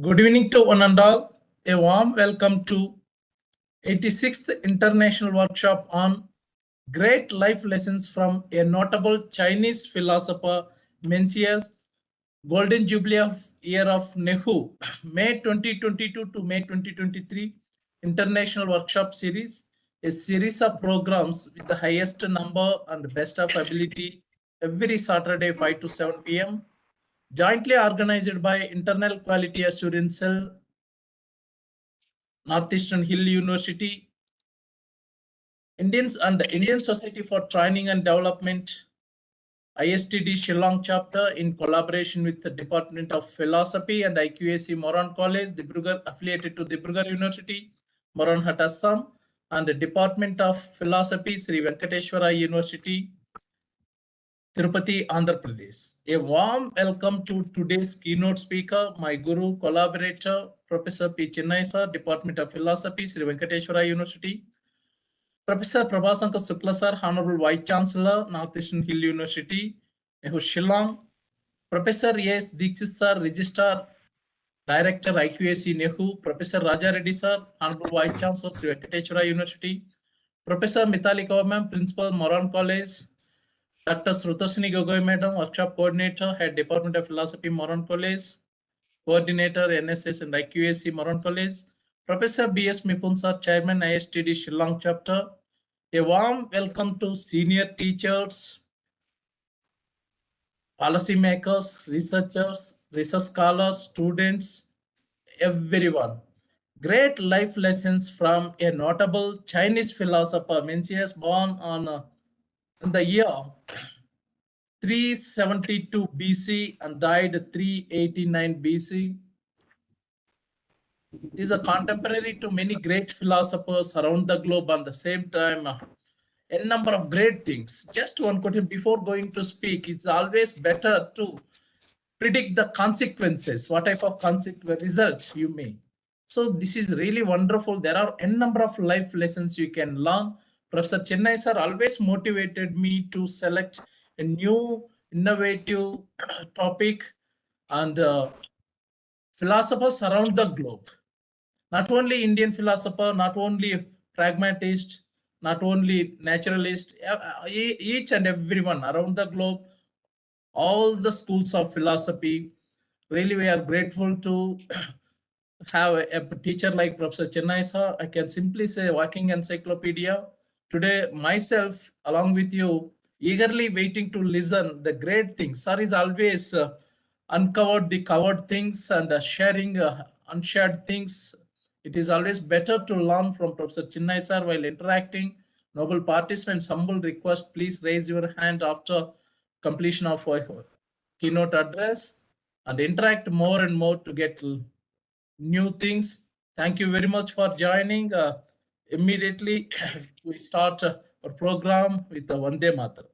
Good evening to one and all. A warm welcome to 86th International Workshop on Great Life Lessons from a Notable Chinese Philosopher Mencius, Golden Jubilee of Year of NEHU, May 2022 to May 2023 International Workshop Series, a series of programs with the highest number and best of ability every Saturday 5 to 7 p.m. jointly organized by Internal Quality Assurance Cell, Northeastern Hill University, Indians and Indian Society for Training and Development, ISTD Shillong chapter in collaboration with the Department of Philosophy and IQAC MORAN College, Dibrugarh, affiliated to Dibrugarh University, MORANHAT, ASSAM, and the Department of Philosophy, Sri Venkateswara University, TIRUPATI, Andhra Pradesh. A warm welcome to today's keynote speaker, my guru, collaborator, Professor P. Chennai sir, Department of Philosophy, Sri Venkateswara University, Professor Prabhasankar Shukla sir, Honorable Vice Chancellor, Northeastern Hill University, NEHU Shillong, Professor S. Dixit sir, Registrar, Director IQAC NEHU, Professor Raja Reddy sir, Honorable Vice Chancellor, Sri Venkateswara University, Professor Mithali Kaur ma'am, Principal, Moran College, Dr. Srutasini Gogoi Madam, Workshop Coordinator, Head Department of Philosophy, Moran College, Coordinator, NSS and IQAC, Moran College, Professor B.S. Mipun sir, Chairman, ISTD Shillong Chapter. A warm welcome to senior teachers, policy makers, researchers, research scholars, students, everyone. Great life lessons from a notable Chinese philosopher, Mencius, born on in the year 372 BC and died 389 BC. Is a contemporary to many great philosophers around the globe. On the same time, a number of great things. Just one question before going to speak. It's always better to predict the consequences, what type of result you may. So this is really wonderful. There are a number of life lessons you can learn. Professor Chennai sir always motivated me to select a new innovative topic, and philosophers around the globe. Not only Indian philosopher, not only pragmatist, not only naturalist, each and everyone around the globe, all the schools of philosophy. Really, we are grateful to have a teacher like Professor Chennai sir. I can simply say walking encyclopedia. Today, myself, along with you, eagerly waiting to listen the great things. Sir is always uncovered the covered things and sharing unshared things. It is always better to learn from Professor Chennai sir while interacting. Noble participants, humble request, please raise your hand after completion of our keynote address and interact more and more to get new things. Thank you very much for joining. Immediately, we start our program with the Vande Mataram.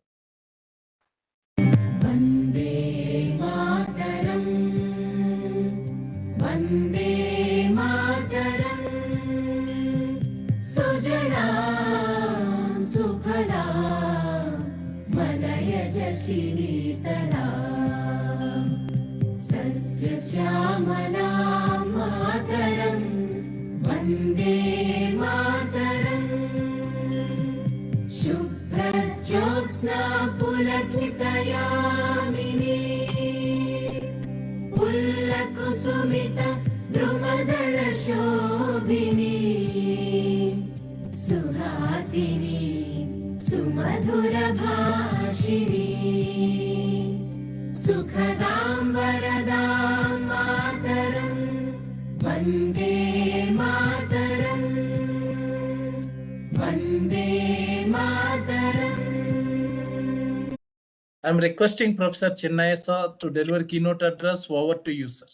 Vande Mataram, Vande Mataram, Sujalam Sukhalam, Malayaj Shiritalam, Sasya Syamalam Mataram, Vande Mataram, Shubhrajyotsna Pulakitayamini, Pullakusumita Drumadala Shobhini, Suhasini Sumadhura Bhashini, Sukhadam Varadam Mataram, Vande Mataram, Vande Mataram. I'm requesting Professor Chennai sir to deliver keynote address. Over to you, sir.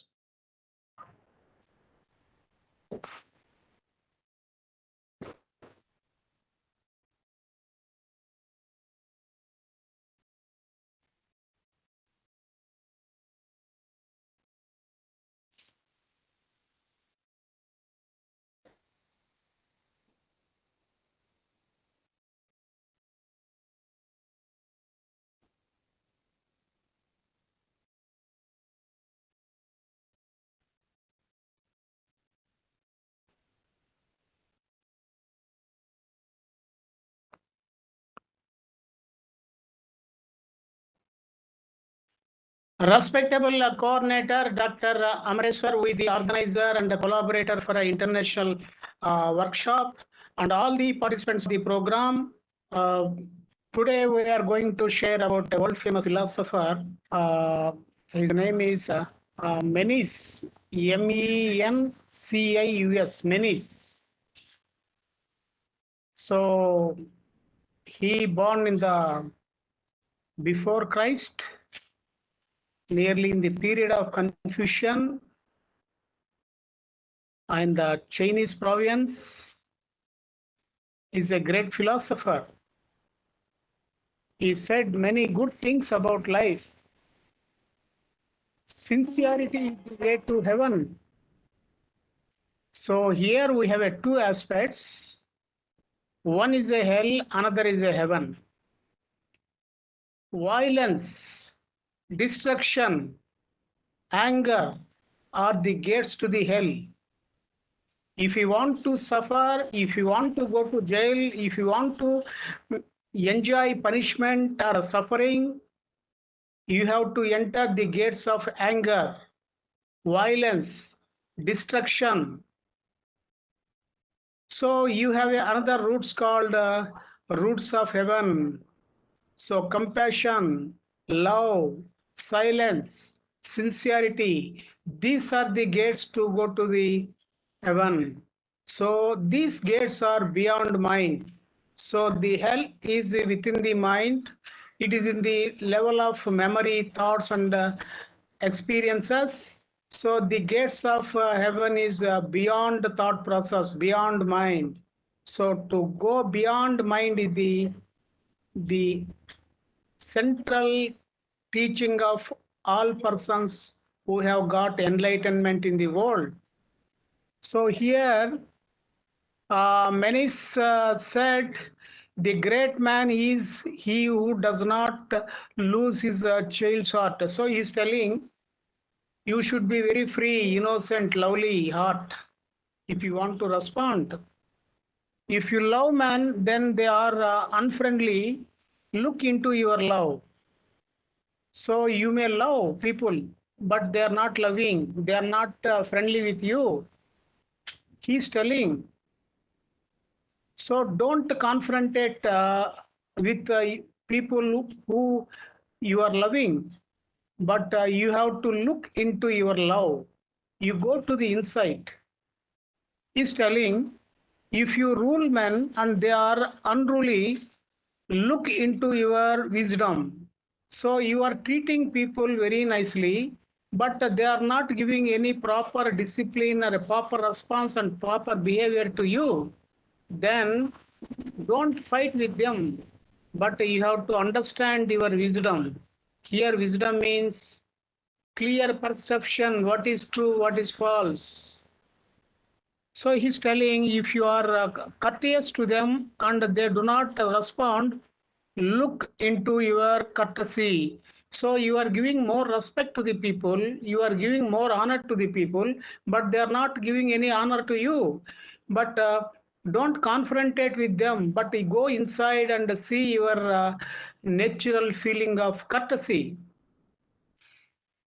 Respectable coordinator, Dr. Amreswar, who is the organizer and the collaborator for an international workshop, and all the participants of the program. Today we are going to share about a world famous philosopher. His name is Mencius, Mencius, Mencius. So he born in the before Christ, nearly in the period of Confucian, and the Chinese province. Is a great philosopher. He said many good things about life. Sincerity is the way to heaven. So here we have two aspects. One is a hell, another is a heaven. Violence, destruction, anger are the gates to the hell. If you want to suffer, if you want to go to jail, if you want to enjoy punishment or suffering, you have to enter the gates of anger, violence, destruction. So you have another roots called roots of heaven. So compassion, love, silence, sincerity, these are the gates to go to the heaven. So these gates are beyond mind. So the hell is within the mind. It is in the level of memory, thoughts, and experiences. So the gates of heaven is beyond the thought process, beyond mind. So to go beyond mind is the central teaching of all persons who have got enlightenment in the world. So here, Mencius said, the great man is he who does not lose his child's heart. So he is telling, you should be very free, innocent, lovely heart if you want to respond. If you love man, then they are unfriendly. Look into your love. So you may love people, but they are not loving. They are not friendly with you. He's telling. So don't confront it with people who you are loving, but you have to look into your love. You go to the inside. He's telling, if you rule men and they are unruly, look into your wisdom. So you are treating people very nicely, but they are not giving any proper discipline or a proper response and proper behavior to you. Then don't fight with them, but you have to understand your wisdom. Here wisdom means clear perception, what is true, what is false. So he's telling, if you are courteous to them and they do not respond, look into your courtesy. So you are giving more respect to the people, you are giving more honor to the people, but they are not giving any honor to you. But don't confront it with them, but go inside and see your natural feeling of courtesy.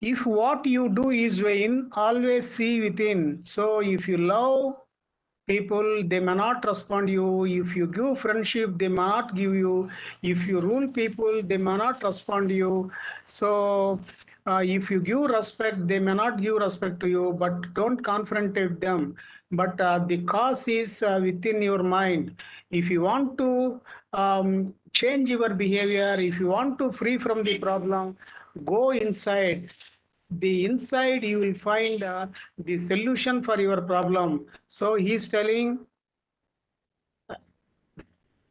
If what you do is vain, always see within. So if you love people, they may not respond to you. If you give friendship, they may not give you. If you rule people, they may not respond to you. So if you give respect, they may not give respect to you, but don't confront them. But the cause is within your mind. If you want to change your behavior, if you want to free from the problem, go inside. The inside you will find the solution for your problem. So he's telling,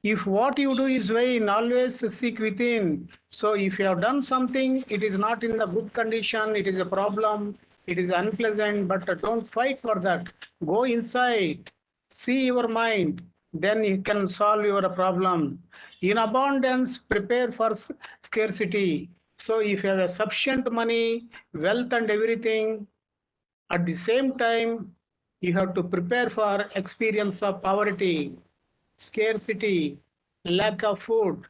if what you do is vain, always seek within. So if you have done something, it is not in the good condition, it is a problem, it is unpleasant, but don't fight for that. Go inside, see your mind, then you can solve your problem. In abundance, prepare for scarcity. So if you have a sufficient money, wealth and everything, at the same time, you have to prepare for experience of poverty, scarcity, lack of food,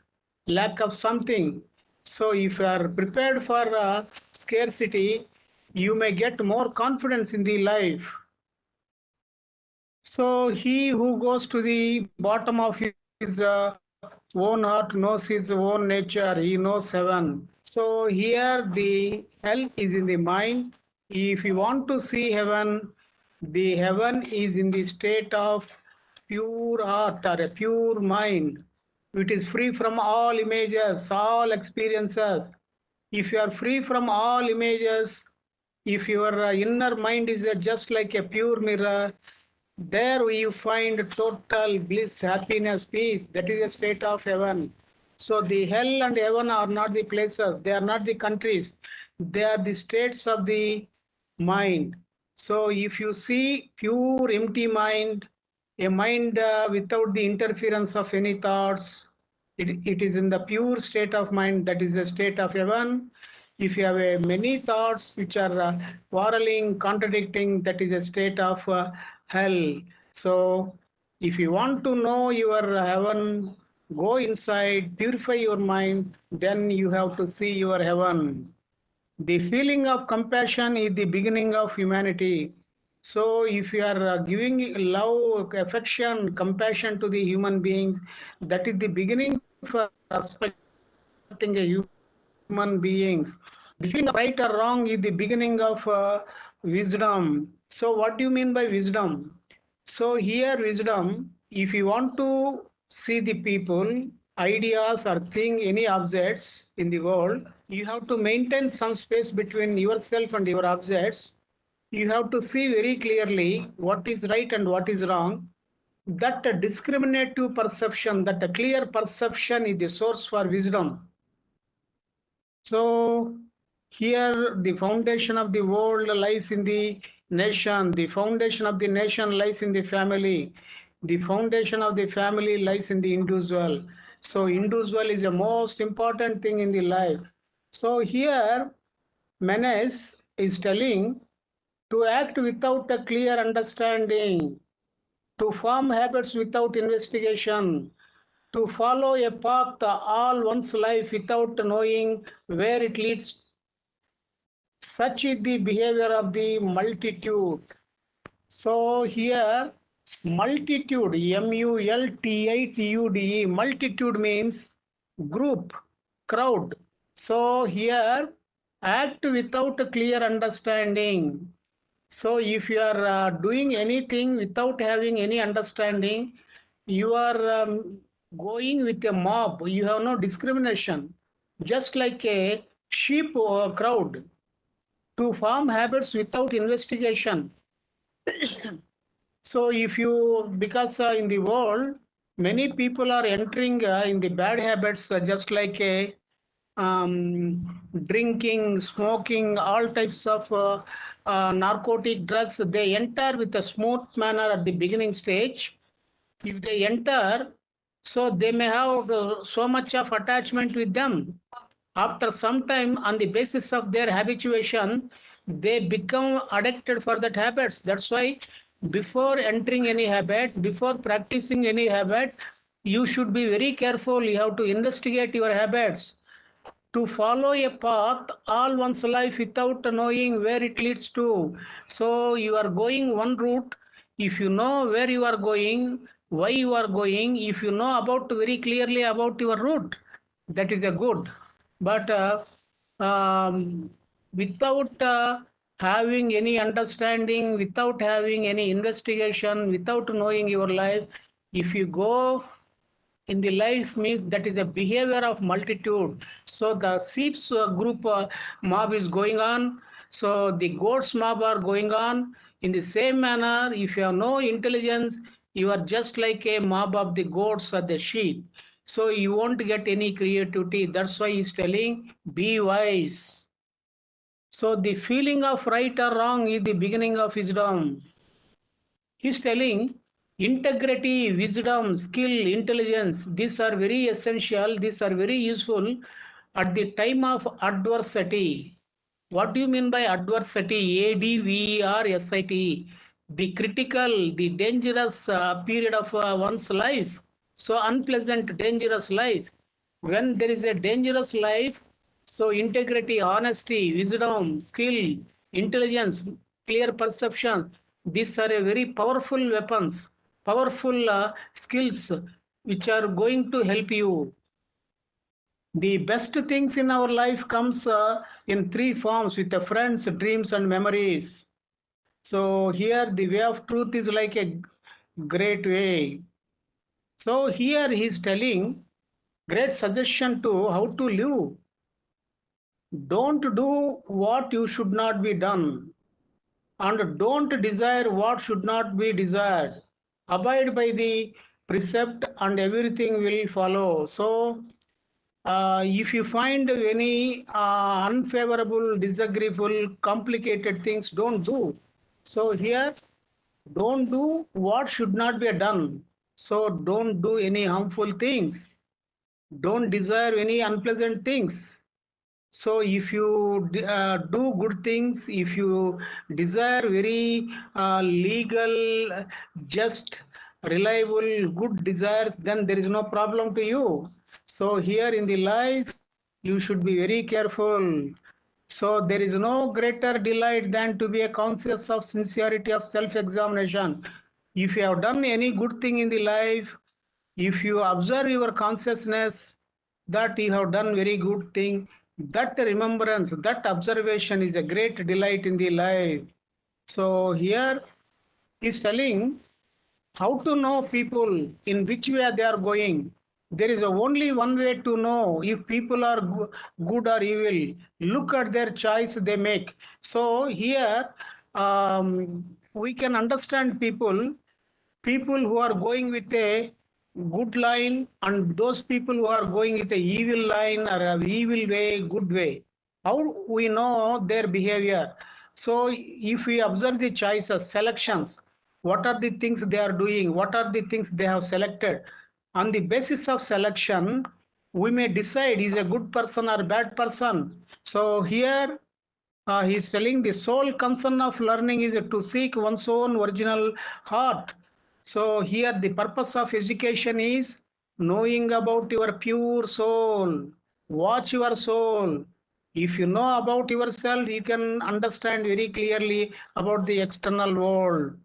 lack of something. So if you are prepared for scarcity, you may get more confidence in the life. So he who goes to the bottom of his own heart knows his own nature. He knows heaven. So here the hell is in the mind. If you want to see heaven, the heaven is in the state of pure heart or a pure mind. It is free from all images, all experiences. If you are free from all images, if your inner mind is just like a pure mirror, there you find total bliss, happiness, peace. That is a state of heaven. So the hell and heaven are not the places, they are not the countries, they are the states of the mind. So if you see pure empty mind, a mind without the interference of any thoughts, it is in the pure state of mind, that is the state of heaven. If you have many thoughts which are quarreling, contradicting, that is a state of hell. So if you want to know your heaven, go inside, purify your mind, then you have to see your heaven. The feeling of compassion is the beginning of humanity. So if you are giving love, affection, compassion to the human beings, that is the beginning for respecting a human beings. The feeling of right or wrong is the beginning of wisdom. So what do you mean by wisdom? So here wisdom, if you want to see the people, ideas or thing, any objects in the world, you have to maintain some space between yourself and your objects. You have to see very clearly what is right and what is wrong. That discriminative perception, that a clear perception is the source for wisdom. So here the foundation of the world lies in the nation. The foundation of the nation lies in the family. The foundation of the family lies in the individual. So individual is the most important thing in the life. So here Menes is telling to act without a clear understanding, to form habits without investigation, to follow a path all one's life without knowing where it leads. Such is the behavior of the multitude. So here, multitude, multitude, multitude means group, crowd. So here, act without a clear understanding. So if you are doing anything without having any understanding, you are going with a mob. You have no discrimination. Just like a sheep crowd, to form habits without investigation. So if you, because in the world, many people are entering in the bad habits, just like a drinking, smoking, all types of narcotic drugs. They enter with a smooth manner at the beginning stage. If they enter, so they may have so much of attachment with them. After some time, on the basis of their habituation, they become addicted for that habits. That's why before entering any habit, before practicing any habit, you should be very careful. You have to investigate your habits. To follow a path all one's life without knowing where it leads to. So you are going one route. If you know where you are going, why you are going, if you know about very clearly about your route, that is a good. But without having any understanding, without having any investigation, without knowing your life, if you go in the life, means that is a behavior of multitude. So the sheep's group mob is going on. So the goats mob are going on. In the same manner, if you have no intelligence, you are just like a mob of the goats or the sheep. So you won't get any creativity. That's why he's telling, be wise. So the feeling of right or wrong is the beginning of wisdom. He's telling integrity, wisdom, skill, intelligence, these are very essential, these are very useful at the time of adversity. What do you mean by adversity? ADVERSIT. The critical, the dangerous period of one's life. So unpleasant, dangerous life. When there is a dangerous life, So integrity, honesty, wisdom, skill, intelligence, clear perception, these are a very powerful weapons, powerful skills which are going to help you. The best things in our life comes in three forms with the friends, dreams and memories. So here the way of truth is like a great way. So here he is telling great suggestion to how to live. Don't do what you should not be done, and don't desire what should not be desired. Abide by the precept, and everything will follow. So, if you find any unfavorable, disagreeable, complicated things, don't do. So, here, don't do what should not be done. So, don't do any harmful things. Don't desire any unpleasant things. So if you do good things, if you desire very legal, just, reliable, good desires, then there is no problem to you. So here in the life, you should be very careful. So there is no greater delight than to be a conscious of sincerity of self-examination. If you have done any good thing in the life, if you observe your consciousness that you have done very good thing, that remembrance, that observation is a great delight in the life. So here he's telling how to know people, in which way they are going. There is only one way to know if people are good or evil. Look at their choice they make. So here we can understand people who are going with a good line and those people who are going with a evil line or a evil way, good way. How we know their behavior? So if we observe the choices, selections, what are the things they are doing, what are the things they have selected, on the basis of selection, we may decide is a good person or bad person. So here he is telling the sole concern of learning is to seek one's own original heart. So here the purpose of education is knowing about your pure soul. Watch your soul. If you know about yourself, you can understand very clearly about the external world.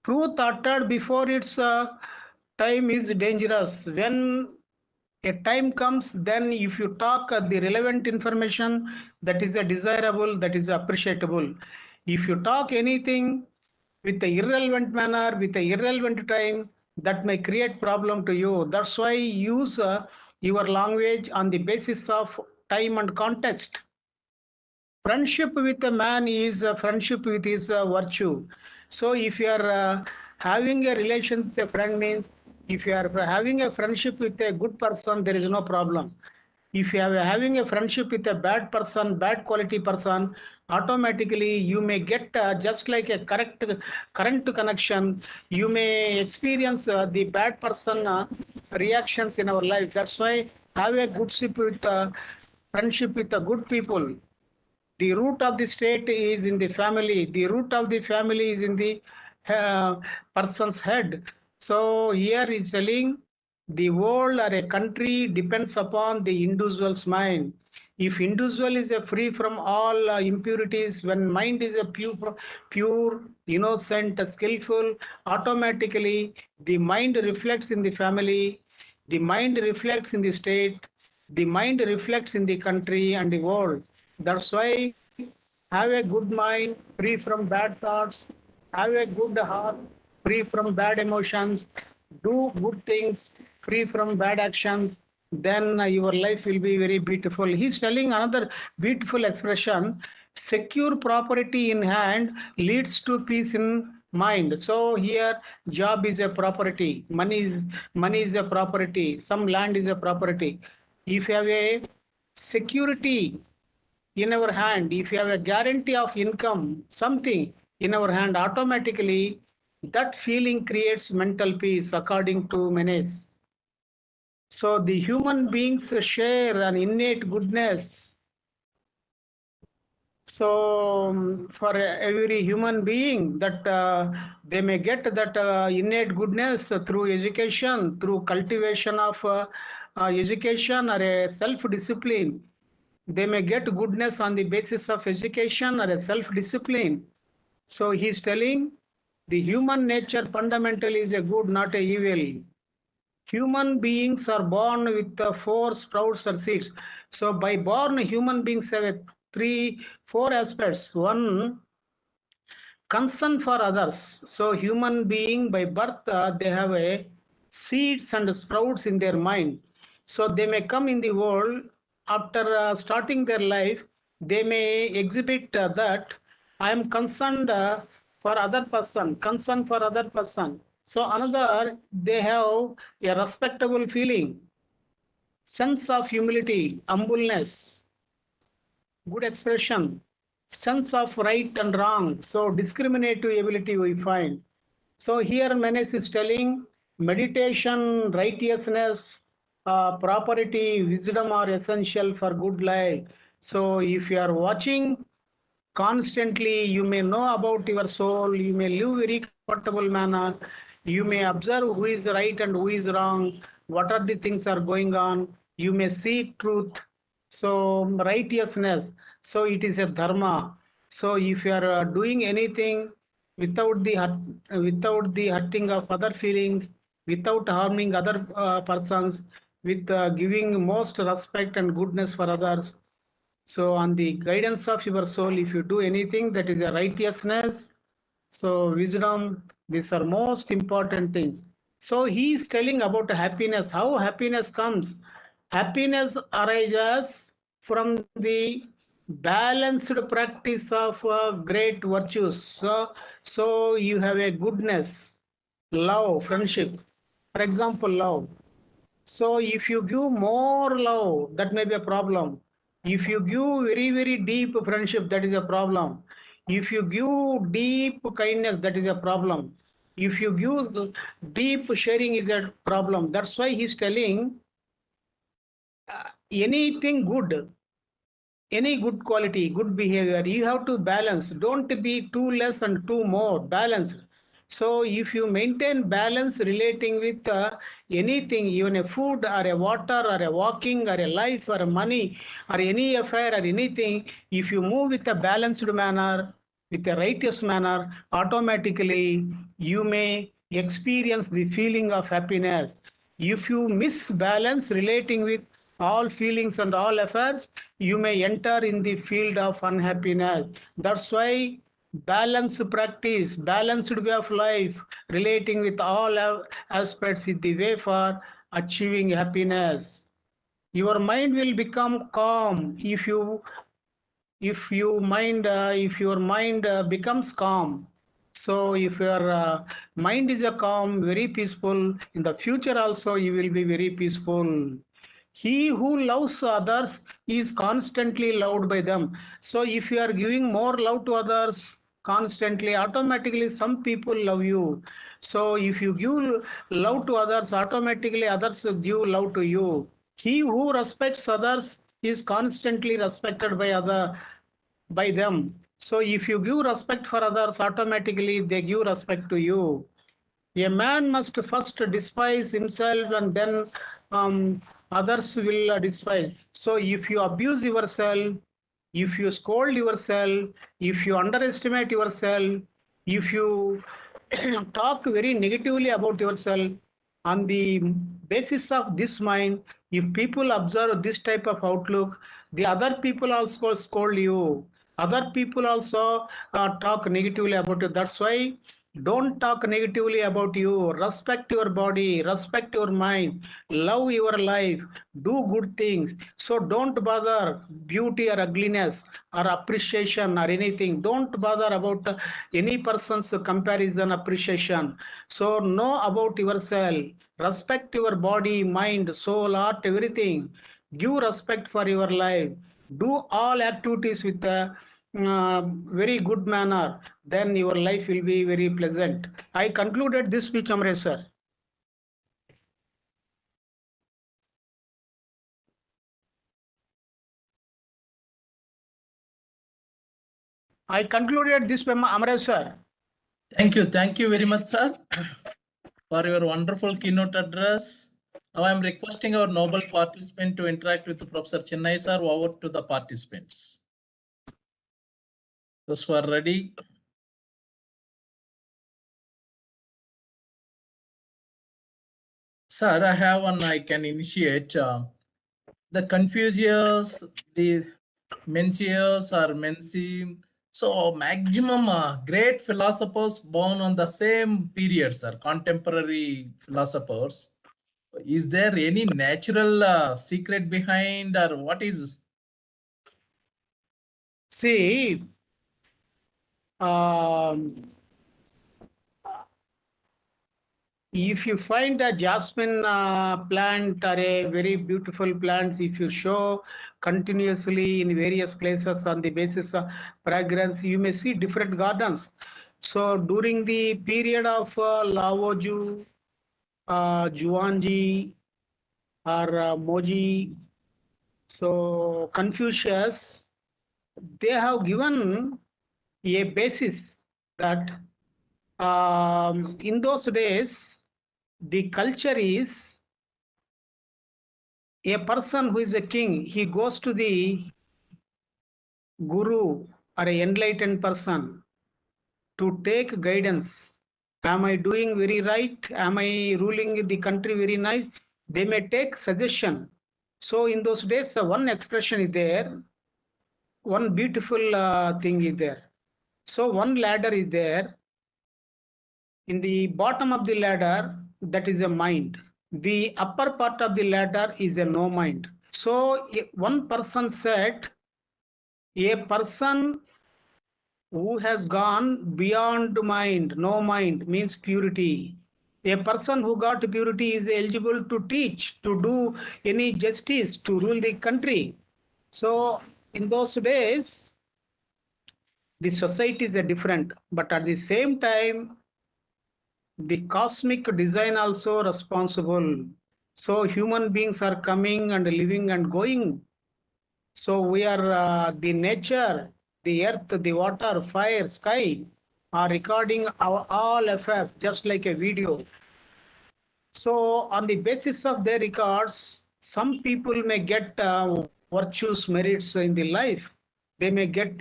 Truth uttered before its time is dangerous. When a time comes, then if you talk the relevant information, that is a desirable, that is appreciable. If you talk anything with the irrelevant manner, with the irrelevant time, that may create problem to you. That's why use your language on the basis of time and context. Friendship with a man is a friendship with his virtue. So if you are having a relation with a friend, means if you are having a friendship with a good person, there is no problem. If you are having a friendship with a bad person, bad quality person, automatically you may get just like a correct current connection, you may experience the bad person reactions in our life. That's why have a good friendship with the good people. The root of the state is in the family. The root of the family is in the person's head. So here is telling the world or a country depends upon the individual's mind. If individual is free from all impurities, when mind is a pure, innocent, skillful, automatically the mind reflects in the family, the mind reflects in the state, the mind reflects in the country and the world. That's why have a good mind free from bad thoughts, have a good heart free from bad emotions, do good things free from bad actions, then your life will be very beautiful. He's telling another beautiful expression: secure property in hand leads to peace in mind. So here job is a property, money is a property, some land is a property. If you have a security in our hand, if you have a guarantee of income, something in our hand, automatically that feeling creates mental peace according to Menes. So the human beings share an innate goodness. So for every human being, that they may get that innate goodness through education, through cultivation of education or a self-discipline. They may get goodness on the basis of education or a self-discipline. So he's telling the human nature fundamentally is a good, not a evil. Human beings are born with the 4 sprouts or seeds. So by born, human beings have 4 aspects. One, concern for others. So human being by birth, they have a seeds and sprouts in their mind. So they may come in the world after starting their life, they may exhibit that I am concerned for other person, concern for other person. So another, they have a respectable feeling, sense of humility, humbleness, good expression, sense of right and wrong. So discriminative ability we find. So here Menes is telling meditation, righteousness, property, wisdom are essential for good life. So if you are watching constantly, you may know about your soul, you may live very comfortable manner, you may observe who is right and who is wrong, what are the things are going on, you may see truth. So righteousness, so it is a dharma. So if you are doing anything without the hurting of other feelings, without harming other persons, with giving most respect and goodness for others, so on the guidance of your soul, if you do anything that is a righteousness, so wisdom, these are most important things. So he is telling about happiness, how happiness comes. Happiness arises from the balanced practice of great virtues. So you have a goodness, love, friendship. For example, love. So if you give more love, that may be a problem. If you give very, very deep friendship, that is a problem. If you give deep kindness, that is a problem. If you give deep sharing is a problem. That's why he's telling anything good, any good quality, good behavior, you have to balance. Don't be too less and too more, balanced. So if you maintain balance relating with anything, even a food or a water or a walking or a life or a money or any affair or anything, if you move with a balanced manner, with a righteous manner, automatically you may experience the feeling of happiness. If you miss balance relating with all feelings and all affairs, you may enter in the field of unhappiness. That's why balanced practice, balanced way of life, relating with all aspects is the way for achieving happiness. Your mind will become calm if your mind becomes calm. So if your mind is a calm, very peaceful, in the future also you will be very peaceful. He who loves others is constantly loved by them. So if you are giving more love to others constantly, automatically some people love you. So if you give love to others, automatically others give love to you. He who respects others is constantly respected by them. So if you give respect for others, automatically they give respect to you. A man must first despise himself and then others will despise. So if you abuse yourself, if you scold yourself, if you underestimate yourself, if you talk very negatively about yourself, on the basis of this mind, if people observe this type of outlook, the other people also scold you. Other people also talk negatively about you. That's why don't talk negatively about you. Respect your body, respect your mind, love your life, do good things. So don't bother beauty or ugliness or appreciation or anything. Don't bother about any person's comparison, appreciation. So know about yourself. Respect your body, mind, soul, art, everything. Give respect for your life. Do all activities with a very good manner, then your life will be very pleasant. I concluded this speech, Amresh sir. I concluded this, Amresh sir. Thank you very much, sir, for your wonderful keynote address. Now I'm requesting our noble participant to interact with Professor Chennai sir. Over to the participants. Those who are ready. Sir, I have one I can initiate. The Confucius, the Mencius or Menci. So maximum great philosophers born on the same period, sir, contemporary philosophers. Is there any natural secret behind, or what is? See, um, if you find a jasmine plant or a very beautiful plant, if you show continuously in various places on the basis of fragrance, you may see different gardens. So during the period of Lao Tzu, Juanji, or Moji, so Confucius, they have given a basis that in those days, the culture is a person who is a king, he goes to the guru or an enlightened person to take guidance. Am I doing very right? Am I ruling the country very nice? They may take suggestion. So in those days, one expression is there, one beautiful thing is there. So one ladder is there. In the bottom of the ladder, that is a mind. The upper part of the ladder is a no mind. So one person said, a person who has gone beyond mind, no mind means purity. A person who got purity is eligible to teach, to do any justice, to rule the country. So in those days, the society is different, but at the same time, the cosmic design also responsible. So human beings are coming and living and going. So we are the nature, the earth, the water, fire, sky are recording our all affairs just like a video. So on the basis of their records, some people may get virtues, merits in the life. They may get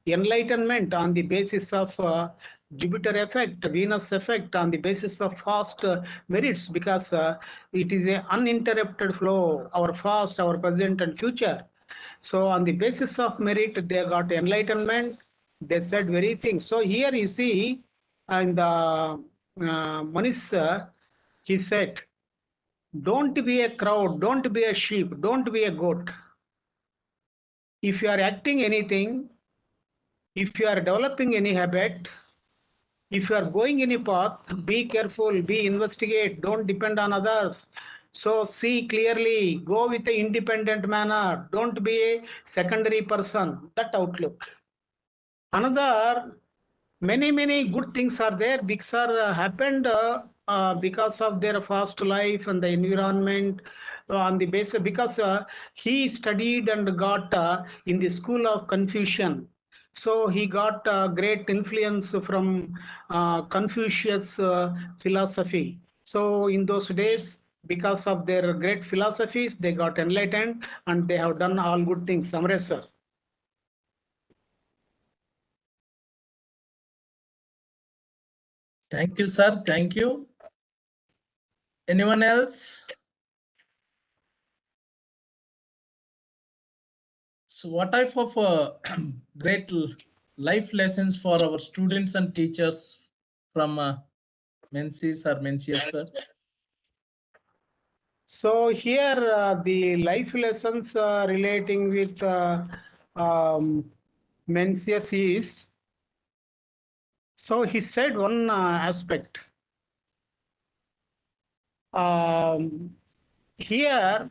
enlightenment on the basis of Jupiter effect, Venus effect, on the basis of fast merits, because it is an uninterrupted flow, our past, our present and future. So on the basis of merit, they got enlightenment. They said very things. So here you see in the Manish, he said, don't be a crowd, don't be a sheep, don't be a goat. If you are acting anything, if you are developing any habit, if you are going any path, be careful, be investigate, don't depend on others. So see clearly, go with the independent manner, don't be a secondary person, that outlook. Another, many good things are there because are happened because of their fast life and the environment on the basis, because he studied and got in the school of Confucian. So he got great influence from Confucius philosophy. So in those days, because of their great philosophies, they got enlightened and they have done all good things. Amresh sir. Thank you, sir. Thank you. Anyone else? So what type of great life lessons for our students and teachers from Mencius or Mencius, sir? So here the life lessons relating with Mencius is, so he said one aspect. Here,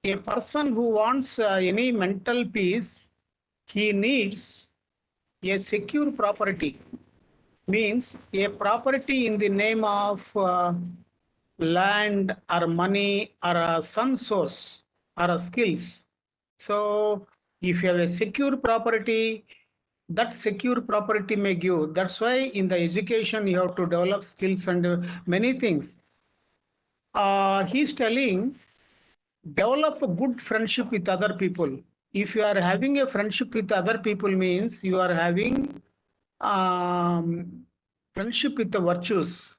a person who wants any mental peace, he needs a secure property. Means a property in the name of land or money or some source or skills. So if you have a secure property, that secure property may give. That's why in the education you have to develop skills and many things. he's telling develop a good friendship with other people. If you are having a friendship with other people means you are having friendship with the virtues.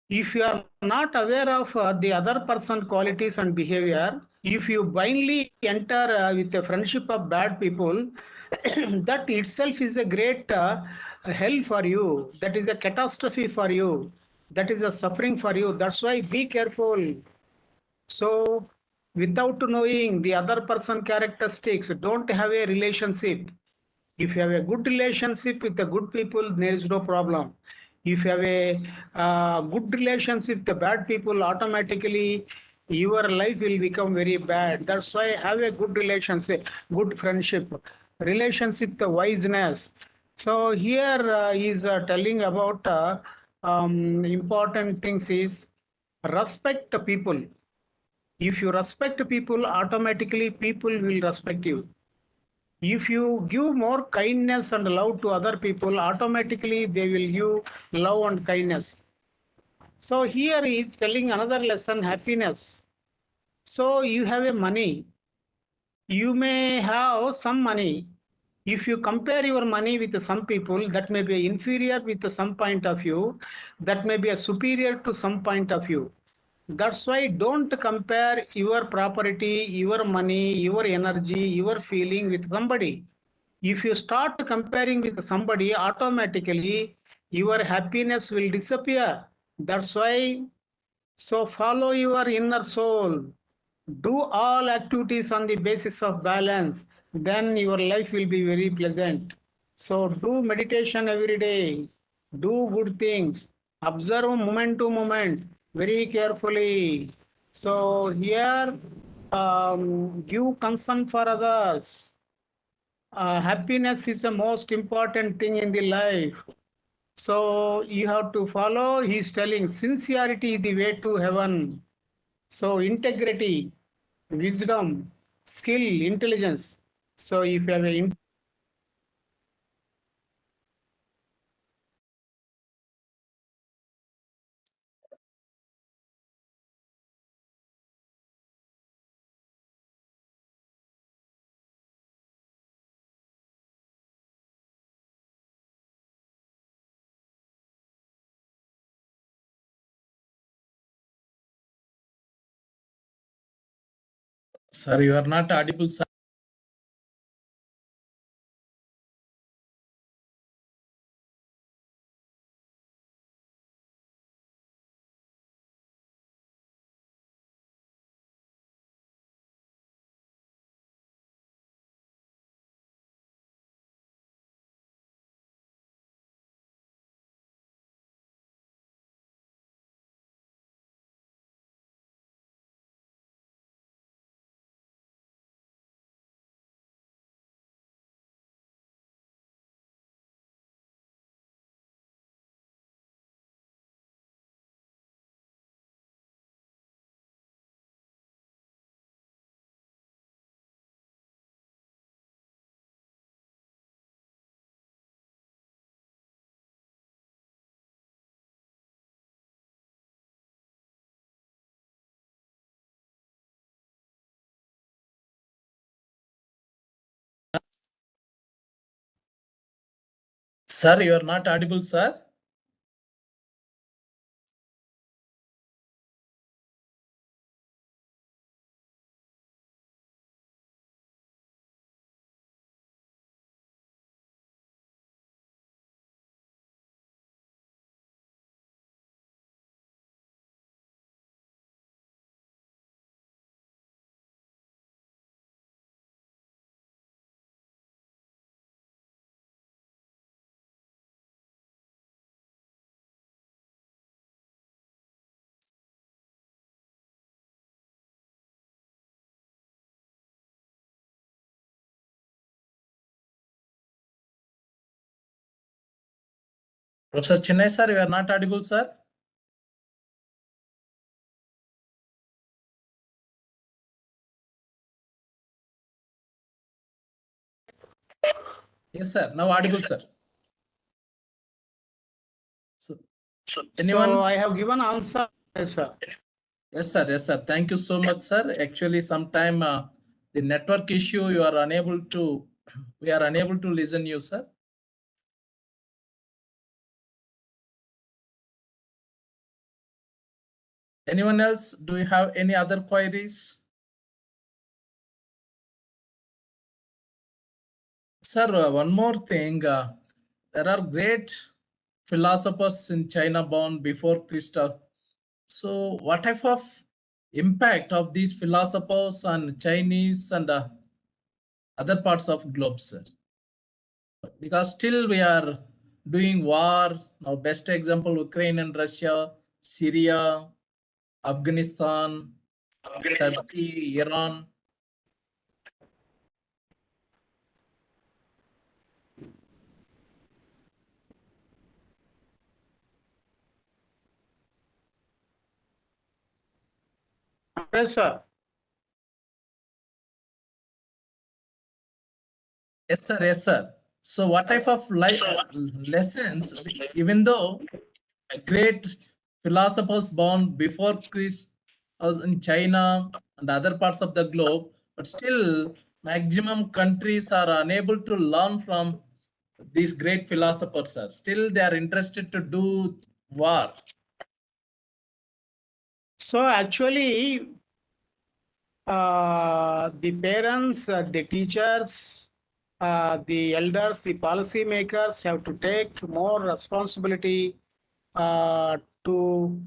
If you are not aware of the other person qualities and behavior, if you blindly enter with a friendship of bad people, that itself is a great hell for you. That is a catastrophe for you. That is a suffering for you. That's why be careful. So, without knowing the other person characteristics, don't have a relationship. If you have a good relationship with the good people, there is no problem. If you have a good relationship with the bad people, automatically your life will become very bad. That's why have a good relationship, good friendship, relationship, the wiseness. So here he is telling about important things is respect the people. If you respect people, automatically people will respect you. If you give more kindness and love to other people, automatically they will give love and kindness. So here he is telling another lesson, happiness. So you have a money. You may have some money. If you compare your money with some people, that may be inferior with some point of view, that may be a superior to some point of view. That's why don't compare your property, your money, your energy, your feeling with somebody. If you start comparing with somebody, automatically your happiness will disappear. That's why, so follow your inner soul. Do all activities on the basis of balance. Then your life will be very pleasant. So do meditation every day. Do good things. Observe moment to moment very carefully. So here, give concern for others. Happiness is the most important thing in the life. So you have to follow. He's telling sincerity is the way to heaven. So integrity, wisdom, skill, intelligence. So if you have a Sir, you are not audible, sir. Sir, you are not audible, sir. Professor Chennai, sir, you are not audible, sir. Yes, sir. Now audible, sir. So, anyone? So I have given answer, sir. Yes, sir. Yes, sir. Thank you so much, sir. Actually, sometime the network issue, we are unable to listen you, sir. Anyone else? Do you have any other queries? Sir, one more thing. There are great philosophers in China born before Christ. So, what type of impact of these philosophers on Chinese and other parts of globe, sir? Because still we are doing war. Now, best example, Ukraine and Russia, Syria, Afghanistan, Turkey, Iran. Yes, sir. Yes, sir. Yes, sir. So, what type of lessons, even though a great philosophers born before Christ in China and other parts of the globe, but still maximum countries are unable to learn from these great philosophers, sir. Still, they are interested to do war. So actually, the parents, the teachers, the elders, the policy makers have to take more responsibility to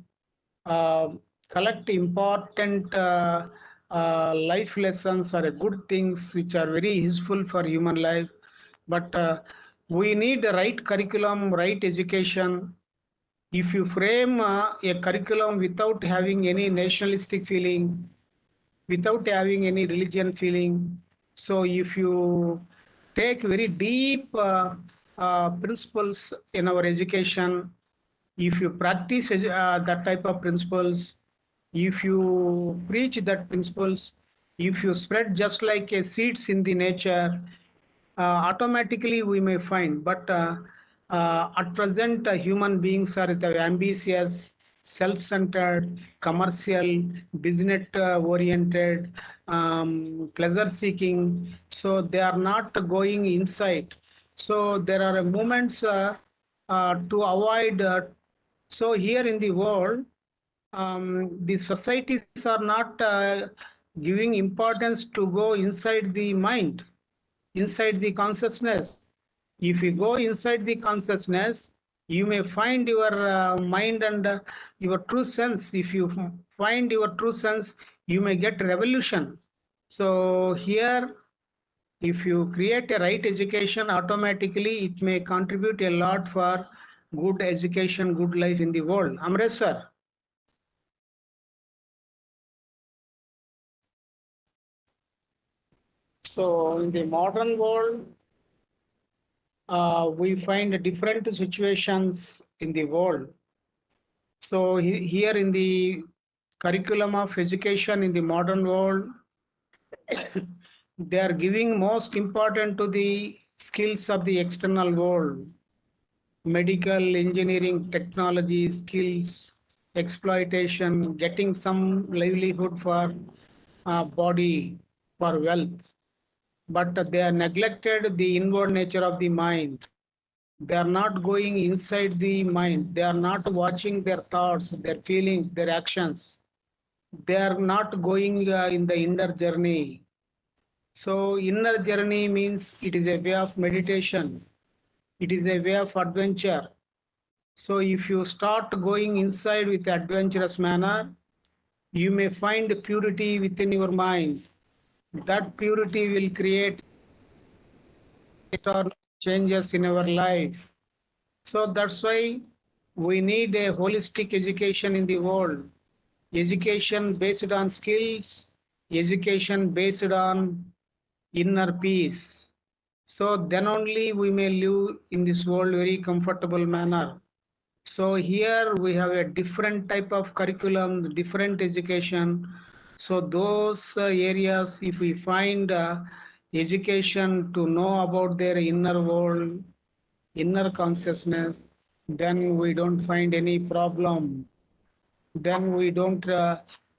uh, collect important life lessons or good things which are very useful for human life. But we need the right curriculum, right education. If you frame a curriculum without having any nationalistic feeling, without having any religion feeling, so if you take very deep principles in our education, if you practice that type of principles, if you preach that principles, if you spread just like a seeds in the nature, automatically we may find. But at present, human beings are ambitious, self-centered, commercial, business-oriented, pleasure-seeking. So they are not going inside. So there are moments to avoid. So here in the world, the societies are not giving importance to go inside the mind, inside the consciousness. If you go inside the consciousness, you may find your mind and your true sense. If you find your true sense, you may get revolution. So here, if you create a right education, automatically it may contribute a lot for good education, good life in the world. Amresh sir. So in the modern world, we find different situations in the world. So here in the curriculum of education in the modern world, they are giving most important to the skills of the external world, medical, engineering, technology, skills, exploitation, getting some livelihood for body, for wealth. But they are neglected the inward nature of the mind. They are not going inside the mind. They are not watching their thoughts, their feelings, their actions. They are not going in the inner journey. So inner journey means it is a way of meditation. It is a way of adventure. So if you start going inside with adventurous manner, you may find purity within your mind. That purity will create changes in our life. So that's why we need a holistic education in the world. Education based on skills, education based on inner peace. So then only we may live in this world very comfortable manner. So here we have a different type of curriculum, different education. So those areas, if we find education to know about their inner world, inner consciousness, then we don't find any problem. Then we don't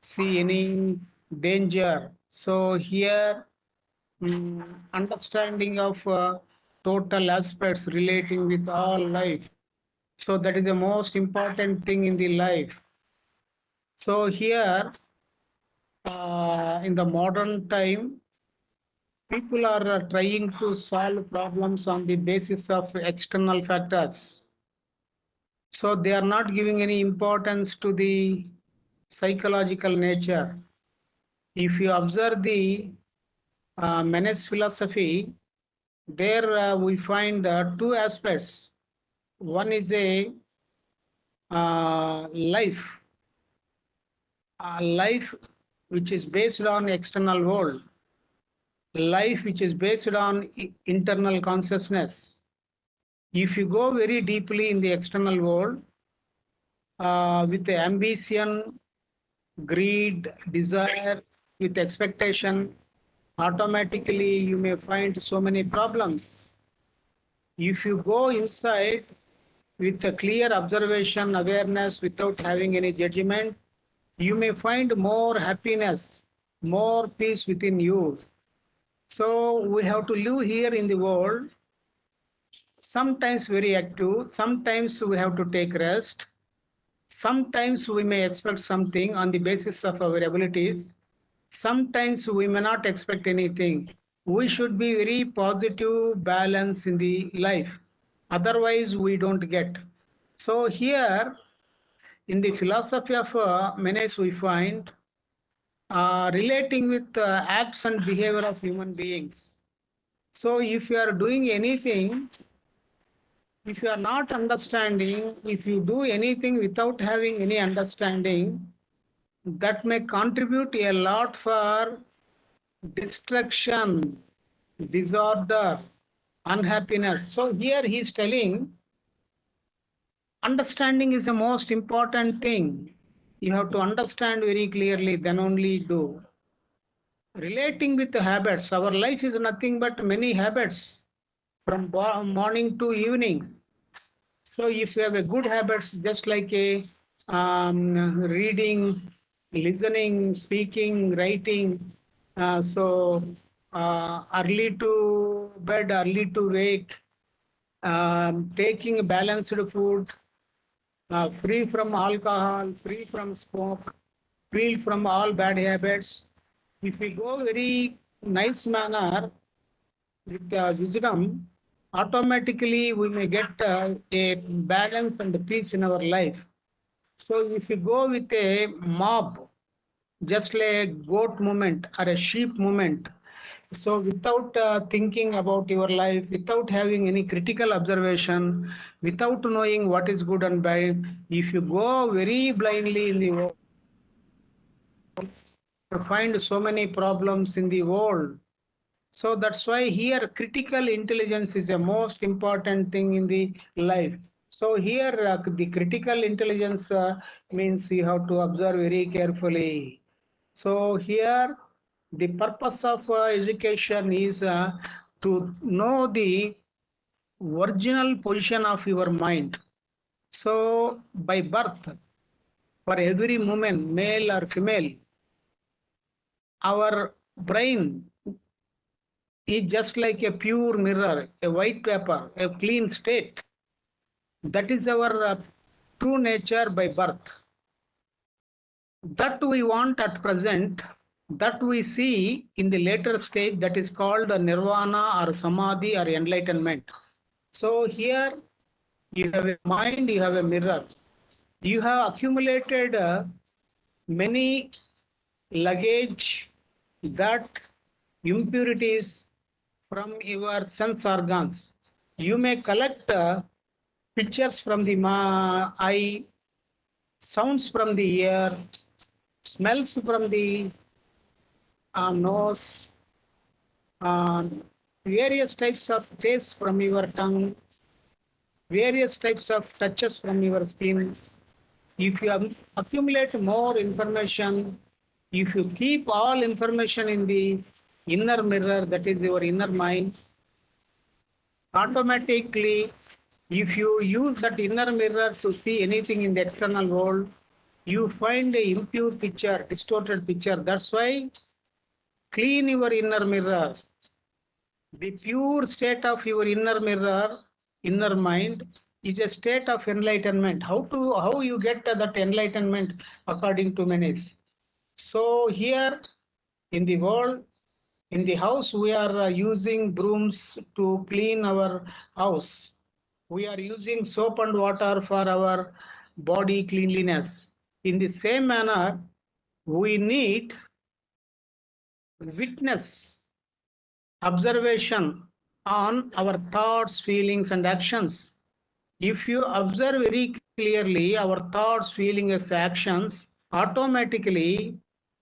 see any danger. So here, understanding of total aspects relating with all life. So that is the most important thing in the life. So here, in the modern time, people are trying to solve problems on the basis of external factors. So they are not giving any importance to the psychological nature. If you observe the Menes philosophy, there we find two aspects. One is a life, life which is based on external world, life which is based on internal consciousness. If you go very deeply in the external world, with the ambition, greed, desire, with expectation, automatically you may find so many problems. If you go inside with a clear observation, awareness, without having any judgment, you may find more happiness, more peace within you. So we have to live here in the world, sometimes very active, sometimes we have to take rest, sometimes we may expect something on the basis of our abilities, sometimes we may not expect anything. We should be very positive, balance in the life. Otherwise, we don't get. So here, in the philosophy of Menes, we find relating with acts and behavior of human beings. So if you are doing anything, if you are not understanding, if you do anything without having any understanding, that may contribute a lot for destruction, disorder, unhappiness. So here he is telling understanding is the most important thing. You have to understand very clearly, then only do. Relating with the habits, our life is nothing but many habits from morning to evening. So if you have a good habits, just like a reading, listening, speaking, writing, early to bed, early to wake, taking balanced food, free from alcohol, free from smoke, free from all bad habits. If we go very nice manner with wisdom, automatically we may get a balance and peace in our life. So if you go with a mob, just like a goat movement or a sheep movement, so without thinking about your life, without having any critical observation, without knowing what is good and bad, if you go very blindly in the world, you find so many problems in the world. So that's why here critical intelligence is the most important thing in the life. So here the critical intelligence means you have to observe very carefully. So here the purpose of education is to know the original position of your mind. So by birth, for every woman, male or female, our brain is just like a pure mirror, a white paper, a clean state. That is our true nature by birth. That we want at present, that we see in the later stage, that is called nirvana or samadhi or enlightenment. So here you have a mind, you have a mirror. You have accumulated many luggage, that impurities from your sense organs. You may collect pictures from the eye, sounds from the ear, smells from the nose, uh, various types of tastes from your tongue, various types of touches from your skin. If you accumulate more information, if you keep all information in the inner mirror, that is your inner mind, automatically, if you use that inner mirror to see anything in the external world, you find a impure picture, distorted picture. That's why clean your inner mirror. The pure state of your inner mirror, inner mind, is a state of enlightenment. How you get that enlightenment according to Menes? So here in the world, in the house, we are using brooms to clean our house. We are using soap and water for our body cleanliness. In the same manner, we need witness, observation on our thoughts, feelings, and actions. If you observe very clearly our thoughts, feelings, actions, automatically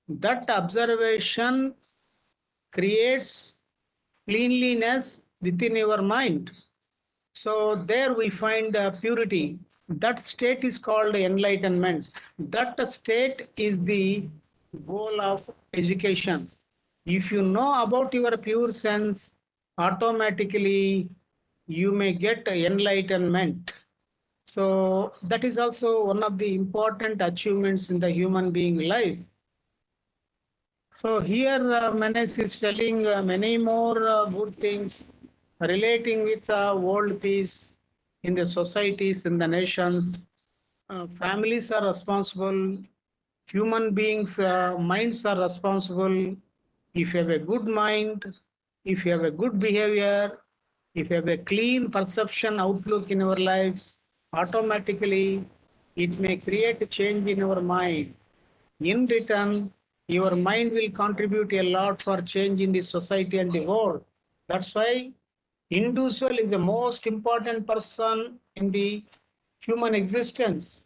that observation creates cleanliness within your mind. So there we find purity. That state is called enlightenment. That state is the goal of education. If you know about your pure sense, automatically you may get enlightenment. So that is also one of the important achievements in the human being life. So here Menes is telling many more good things relating with world peace in the societies, in the nations. Families are responsible. Human beings' minds are responsible. If you have a good mind, if you have a good behavior, if you have a clean perception outlook in your life, automatically it may create a change in your mind. In return, your mind will contribute a lot for change in the society and the world. That's why individual is the most important person in the human existence.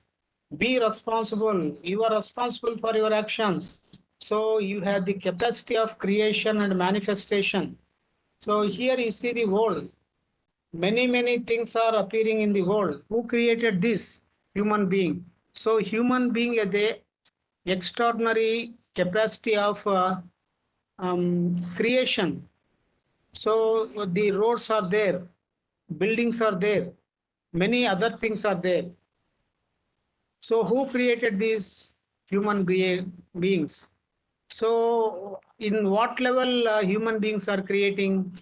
Be responsible. You are responsible for your actions. So you have the capacity of creation and manifestation. So here you see the world. Many things are appearing in the world. Who created this? Human being. So human being has the extraordinary capacity of creation. So the roads are there, buildings are there, many other things are there. So who created these human beings? So in what level human beings are creating?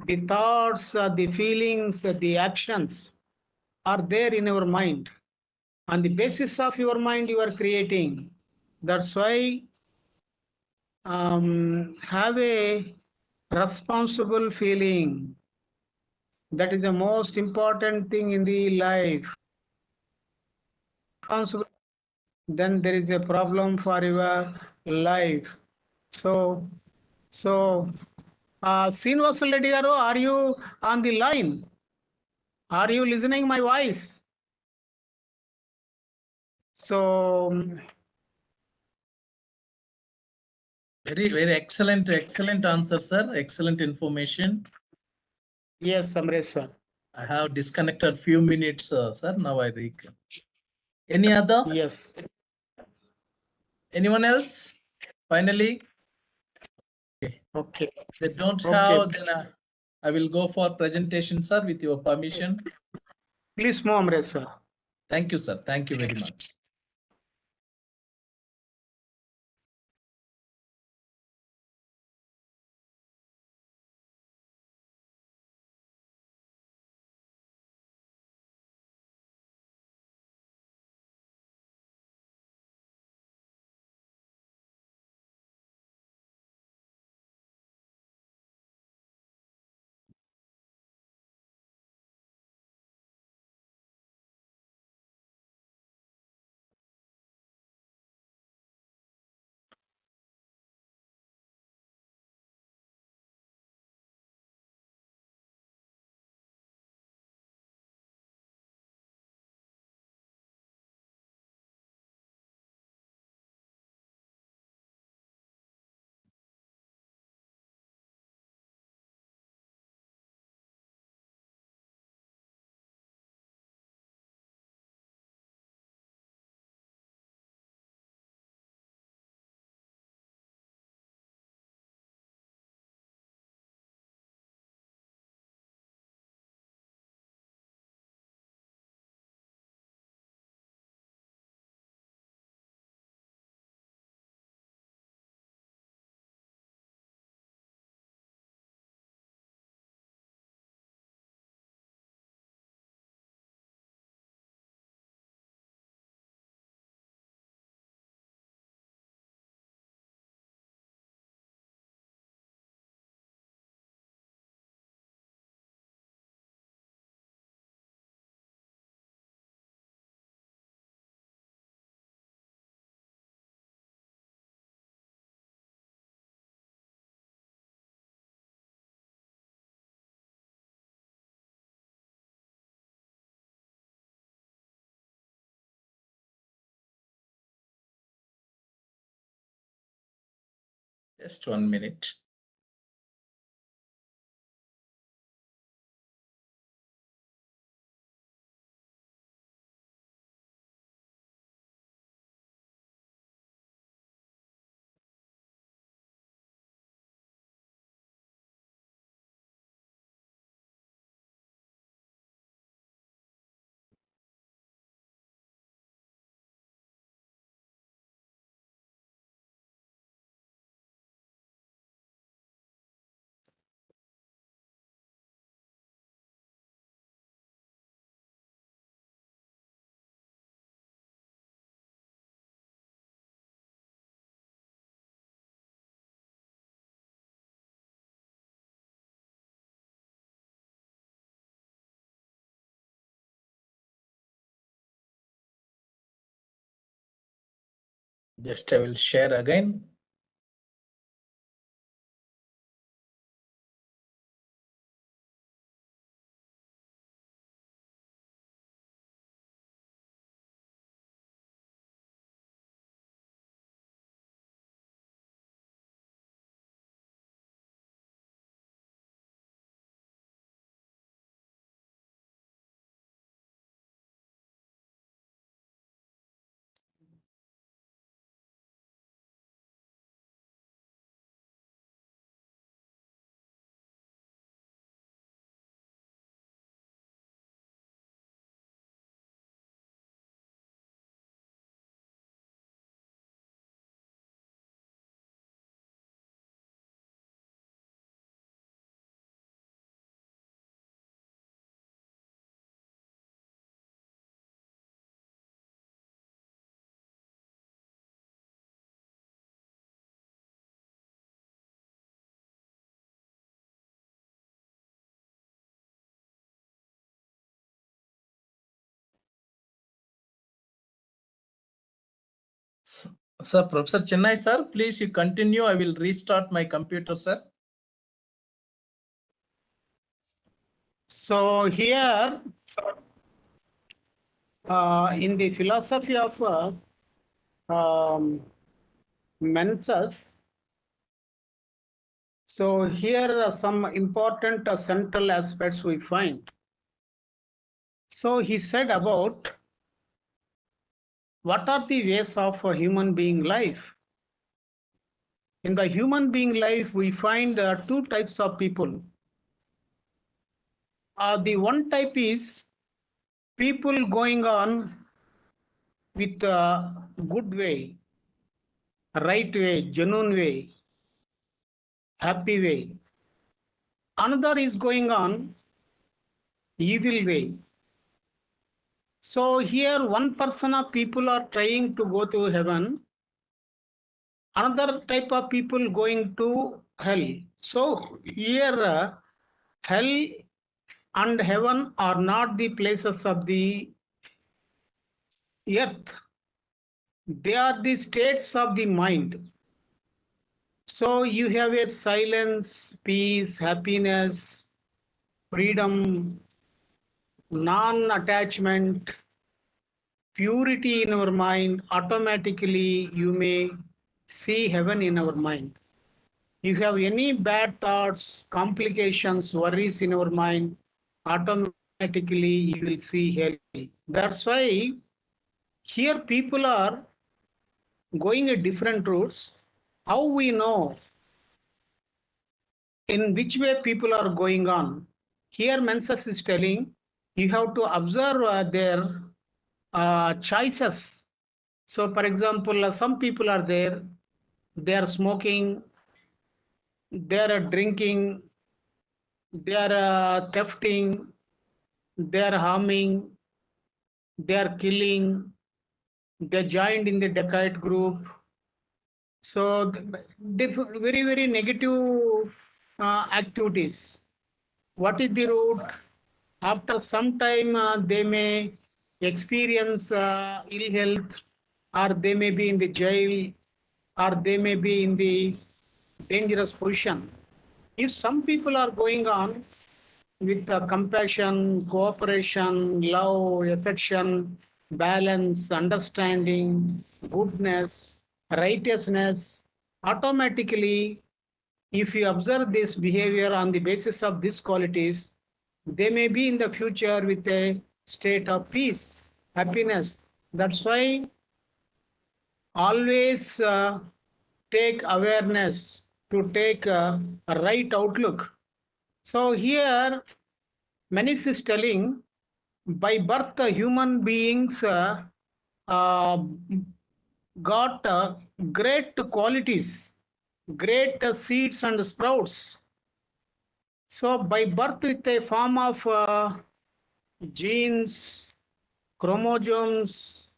The thoughts, the feelings, the actions are there in our mind. On the basis of your mind, you are creating. That's why have a responsible feeling. That is the most important thing in the life. Responsible, then there is a problem for your life. So, Srinivasa Reddy garu, are you on the line? Are you listening my voice? So, Very excellent answer, sir. Excellent information. yes, Amresh sir. I have disconnected few minutes, sir. Now I reconnect. Any other? Yes. Anyone else? Finally, Okay. they don't Okay. have. Then I will go for presentation, sir, with your permission. Please move, Amresh sir. Thank you, sir. Thank you very much. Just 1 minute. Just I will share again. Sir, Professor Chennai, sir, please you continue. I will restart my computer, sir. So here, in the philosophy of Mencius, so here are some important central aspects we find. So he said about what are the ways of a human being life. In the human being life, we find two types of people. The one type is people going on with a good way, right way, genuine way, happy way. Another is going on evil way. So here one person of people are trying to go to heaven, another type of people going to hell. So here hell and heaven are not the places of the earth. They are the states of the mind. So you have a silence, peace, happiness, freedom, non-attachment, purity in our mind. Automatically you may see heaven in our mind. You have any bad thoughts, complications, worries in our mind, automatically you will see hell. That's why here people are going at different routes. How we know in which way people are going on? Here Mencius is telling you have to observe their choices. So for example, some people are there, they are smoking, they are drinking, they are thefting, they are harming, they are killing, they joined in the dacoit group. So very, very negative activities. What is the root? After some time, they may experience ill health, or they may be in the jail, or they may be in the dangerous position. If some people are going on with compassion, cooperation, love, affection, balance, understanding, goodness, righteousness, automatically, if you observe this behavior on the basis of these qualities, they may be in the future with a state of peace, happiness. That's why always take awareness to take a right outlook. So here, Menis is telling, by birth, human beings uh, got great qualities, great seeds and sprouts. So by birth with a form of genes, chromosomes,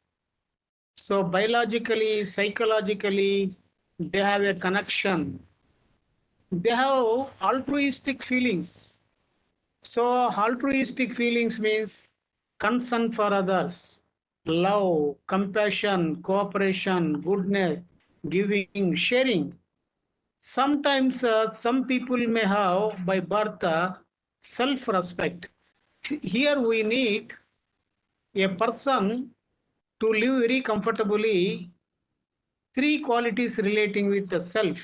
so biologically, psychologically, they have a connection. They have altruistic feelings. So altruistic feelings means concern for others, love, compassion, cooperation, goodness, giving, sharing. Sometimes some people may have by birth self-respect. Here we need a person to live very comfortably. Three qualities relating with the self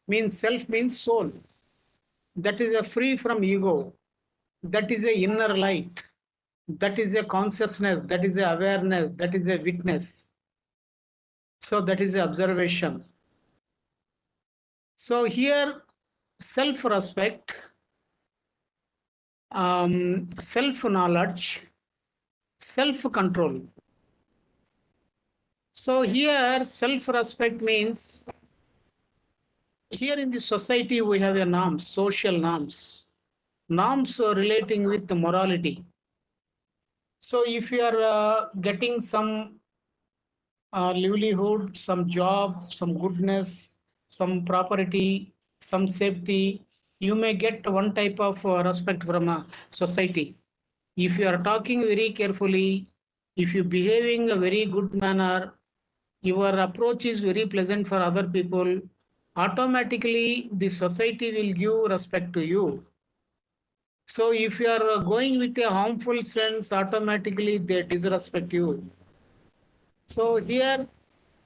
means soul. That is a free from ego. That is a inner light. That is a consciousness. That is a awareness. That is a witness. So that is a observation. So here, self-respect, self-knowledge, self-control. So here, self-respect means, here in the society we have a norms, social norms. Norms relating with the morality. So if you are getting some livelihood, some job, some goodness, some property, some safety, you may get one type of respect from a society. If you are talking very carefully, if you behaving a very good manner, your approach is very pleasant for other people, automatically the society will give respect to you. So if you are going with a harmful sense, automatically they disrespect you. So here,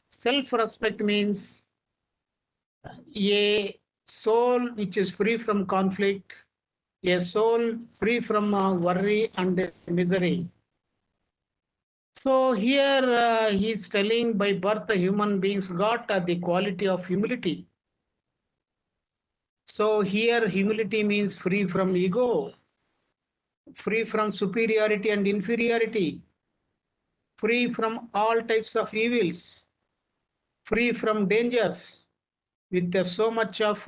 self-respect means a soul which is free from conflict, a soul free from worry and misery. So here he is telling, by birth the human beings got the quality of humility. So here humility means free from ego, free from superiority and inferiority, free from all types of evils, free from dangers, with so much of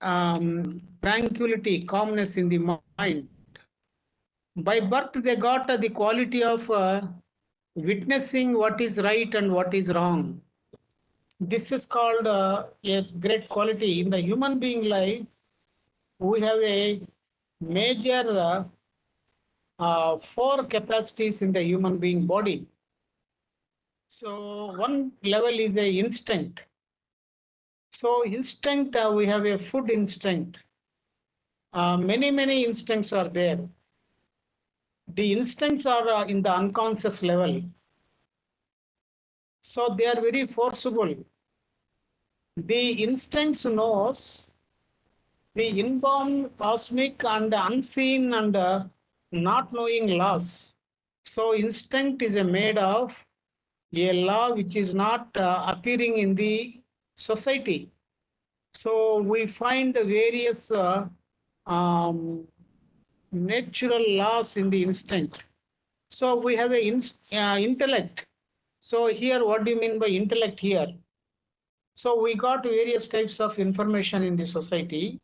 tranquility, calmness in the mind. By birth, they got the quality of witnessing what is right and what is wrong. This is called a great quality. In the human being life, we have a major four capacities in the human being body. So one level is a instinct. So instinct, we have a food instinct. Many instincts are there. The instincts are in the unconscious level. So they are very forcible. The instincts knows the inborn cosmic and unseen and not knowing laws. So instinct is made of a law which is not appearing in the society. So we find various natural laws in the instinct. So we have a intellect. So here, what do you mean by intellect here? So we got various types of information in the society.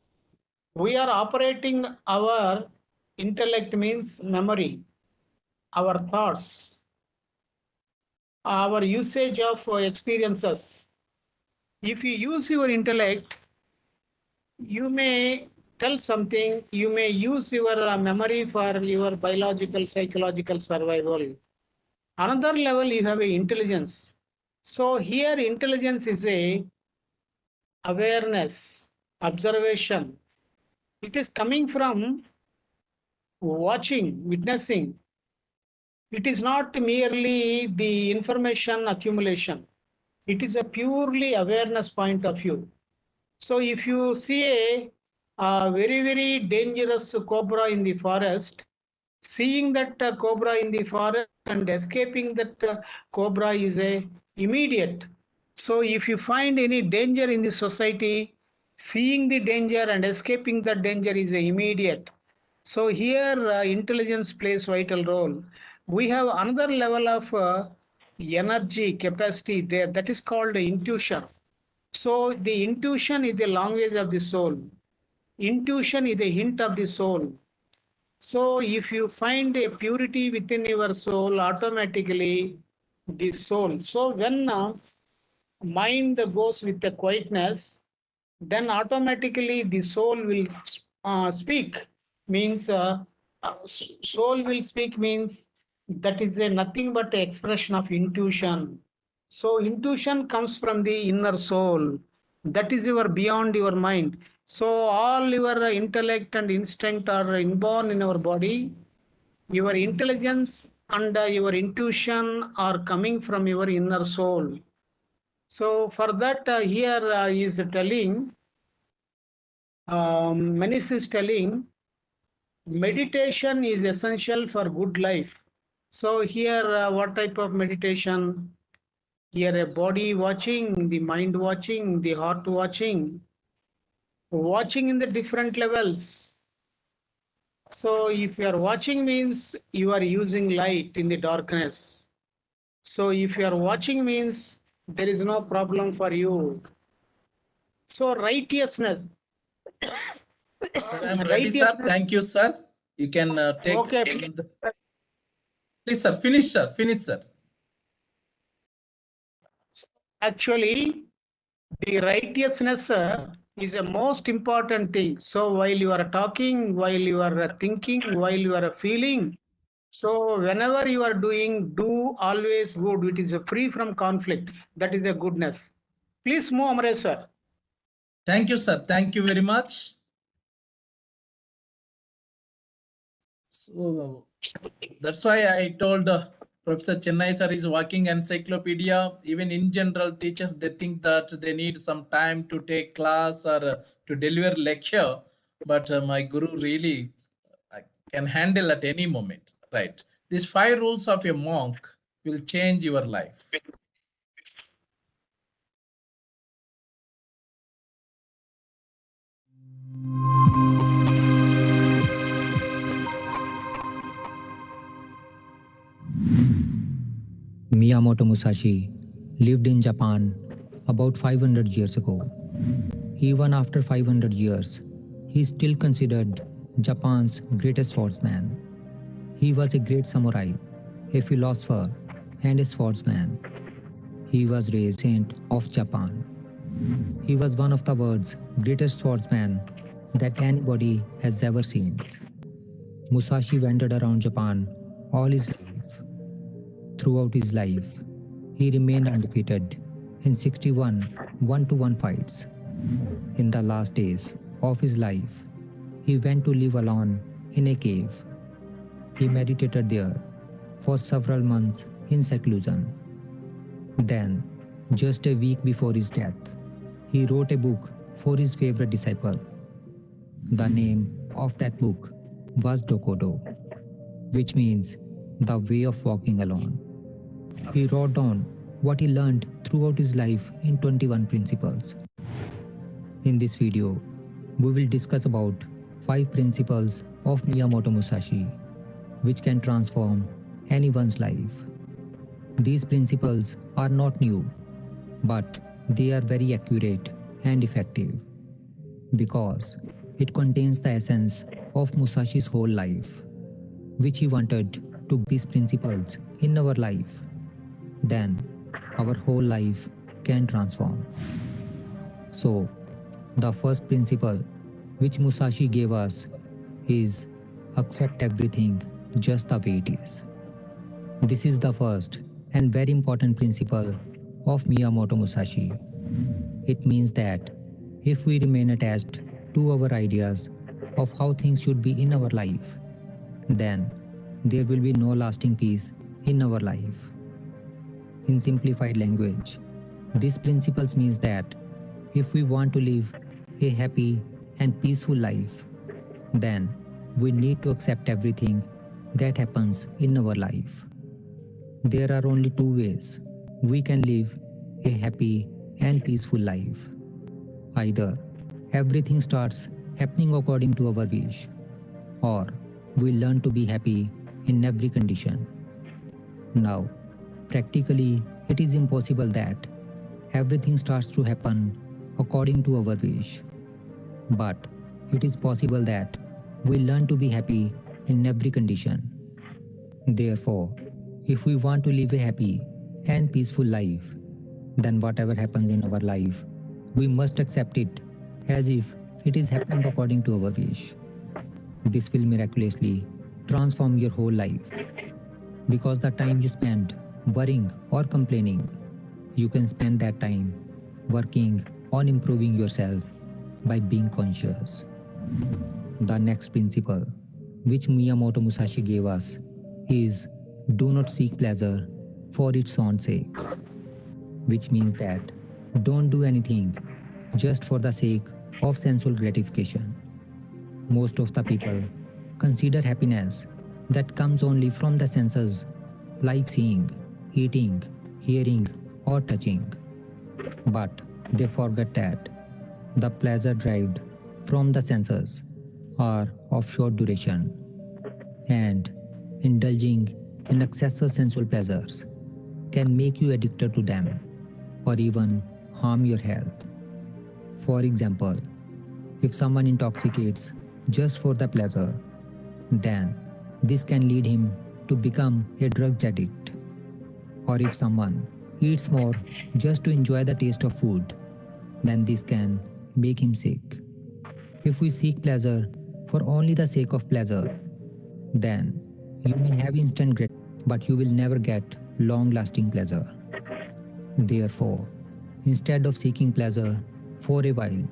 We are operating our intellect means memory, our thoughts, our usage of experiences. If you use your intellect, you may tell something, you may use your memory for your biological, psychological survival. Another level, you have a intelligence. So here intelligence is a awareness, observation. It is coming from watching, witnessing. It is not merely the information accumulation. It is a purely awareness point of view. So if you see a very, very dangerous cobra in the forest, seeing that cobra in the forest and escaping that cobra is a immediate. So if you find any danger in the society, seeing the danger and escaping that danger is a immediate. So here intelligence plays vital role. We have another level of energy capacity there that is called intuition. So the intuition is the language of the soul. Intuition is the hint of the soul. So if you find a purity within your soul, automatically the soul. So when mind goes with the quietness, then automatically the soul will speak. Means soul will speak means that is a nothing but a expression of intuition. So intuition comes from the inner soul. That is your beyond your mind. So all your intellect and instinct are inborn in our body. Your intelligence and your intuition are coming from your inner soul. So for that, here he is telling, Menis is telling, meditation is essential for good life. So here, what type of meditation? Here, a body watching, the mind watching, the heart watching, watching in the different levels. So if you are watching means you are using light in the darkness. So if you are watching means there is no problem for you. So righteousness. Sir, I'm ready, sir. Thank you, sir. You can take. Okay. Please, sir. Finish, sir. Finish, sir. Actually, the righteousness is a most important thing. So while you are talking, while you are thinking, while you are feeling, so whenever you are doing, do always good. It is free from conflict. That is a goodness. Please move, Amresh, sir. Thank you, sir. Thank you very much. So that's why I told Professor Chennai sir is working encyclopedia. Even in general, teachers, they think that they need some time to take class or to deliver lecture. But my guru really can handle at any moment, right? These 5 rules of a monk will change your life. Miyamoto Musashi lived in Japan about 500 years ago. Even after 500 years, he is still considered Japan's greatest swordsman. He was a great samurai, a philosopher, and a swordsman. He was raised saint of Japan. He was one of the world's greatest swordsmen that anybody has ever seen. Musashi wandered around Japan all his life. Throughout his life, he remained undefeated in 61 1-to-1 fights. In the last days of his life, he went to live alone in a cave. He meditated there for several months in seclusion. Then, just a week before his death, he wrote a book for his favorite disciple. The name of that book was Dokodo, which means the way of walking alone. He wrote down what he learned throughout his life in 21 principles. In this video, we will discuss about 5 principles of Miyamoto Musashi, which can transform anyone's life. These principles are not new, but they are very accurate and effective because it contains the essence of Musashi's whole life, which he wanted to these principles in our life. Then our whole life can transform. So, the first principle which Musashi gave us is accept everything just the way it is. This is the first and very important principle of Miyamoto Musashi. It means that if we remain attached to our ideas of how things should be in our life, then there will be no lasting peace in our life. In simplified language, This principle means that if we want to live a happy and peaceful life, then we need to accept everything that happens in our life. There are only two ways we can live a happy and peaceful life. Either everything starts happening according to our wish, or we learn to be happy in every condition. Now, practically, it is impossible that everything starts to happen according to our wish. But it is possible that we learn to be happy in every condition. Therefore, if we want to live a happy and peaceful life, then whatever happens in our life, we must accept it as if it is happening according to our wish. This will miraculously transform your whole life, because the time you spend worrying or complaining, you can spend that time working on improving yourself by being conscious. The next principle which Miyamoto Musashi gave us is do not seek pleasure for its own sake, which means that don't do anything just for the sake of sensual gratification. Most of the people consider happiness that comes only from the senses, like seeing, eating, hearing, or touching. But they forget that the pleasure derived from the senses are of short duration, and indulging in excessive sensual pleasures can make you addicted to them or even harm your health. For example, if someone intoxicates just for the pleasure, then this can lead him to become a drug addict. Or if someone eats more just to enjoy the taste of food, then this can make him sick. If we seek pleasure for only the sake of pleasure, then you may have instant gratification, but you will never get long-lasting pleasure. Therefore, instead of seeking pleasure for a while,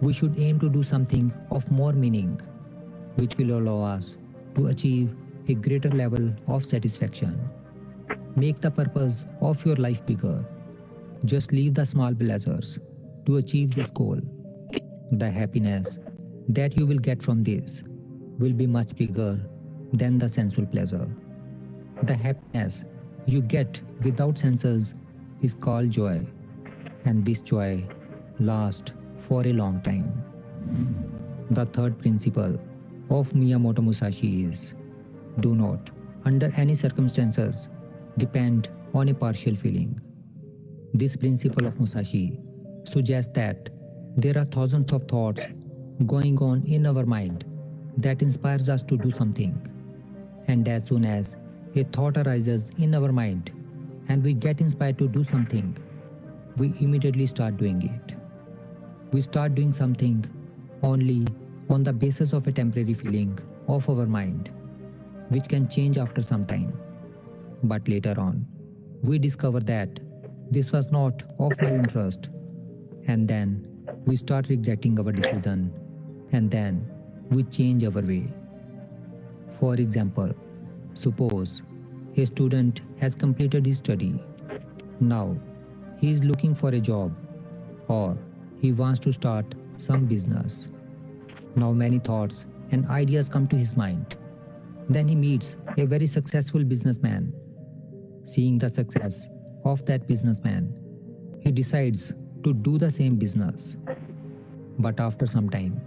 we should aim to do something of more meaning, which will allow us to achieve a greater level of satisfaction. Make the purpose of your life bigger. Just leave the small pleasures to achieve this goal. The happiness that you will get from this will be much bigger than the sensual pleasure. The happiness you get without senses is called joy, and this joy lasts for a long time. The third principle of Miyamoto Musashi is do not, under any circumstances, depend on a partial feeling. This principle of Musashi suggests that there are thousands of thoughts going on in our mind that inspires us to do something. And as soon as a thought arises in our mind and we get inspired to do something, we immediately start doing it. We start doing something only on the basis of a temporary feeling of our mind, which can change after some time. But later on, we discover that this was not of my interest, and then we start regretting our decision, and then we change our way. For example, suppose a student has completed his study. Now, he is looking for a job, or he wants to start some business. Now many thoughts and ideas come to his mind. Then he meets a very successful businessman. Seeing the success of that businessman, he decides to do the same business. But after some time,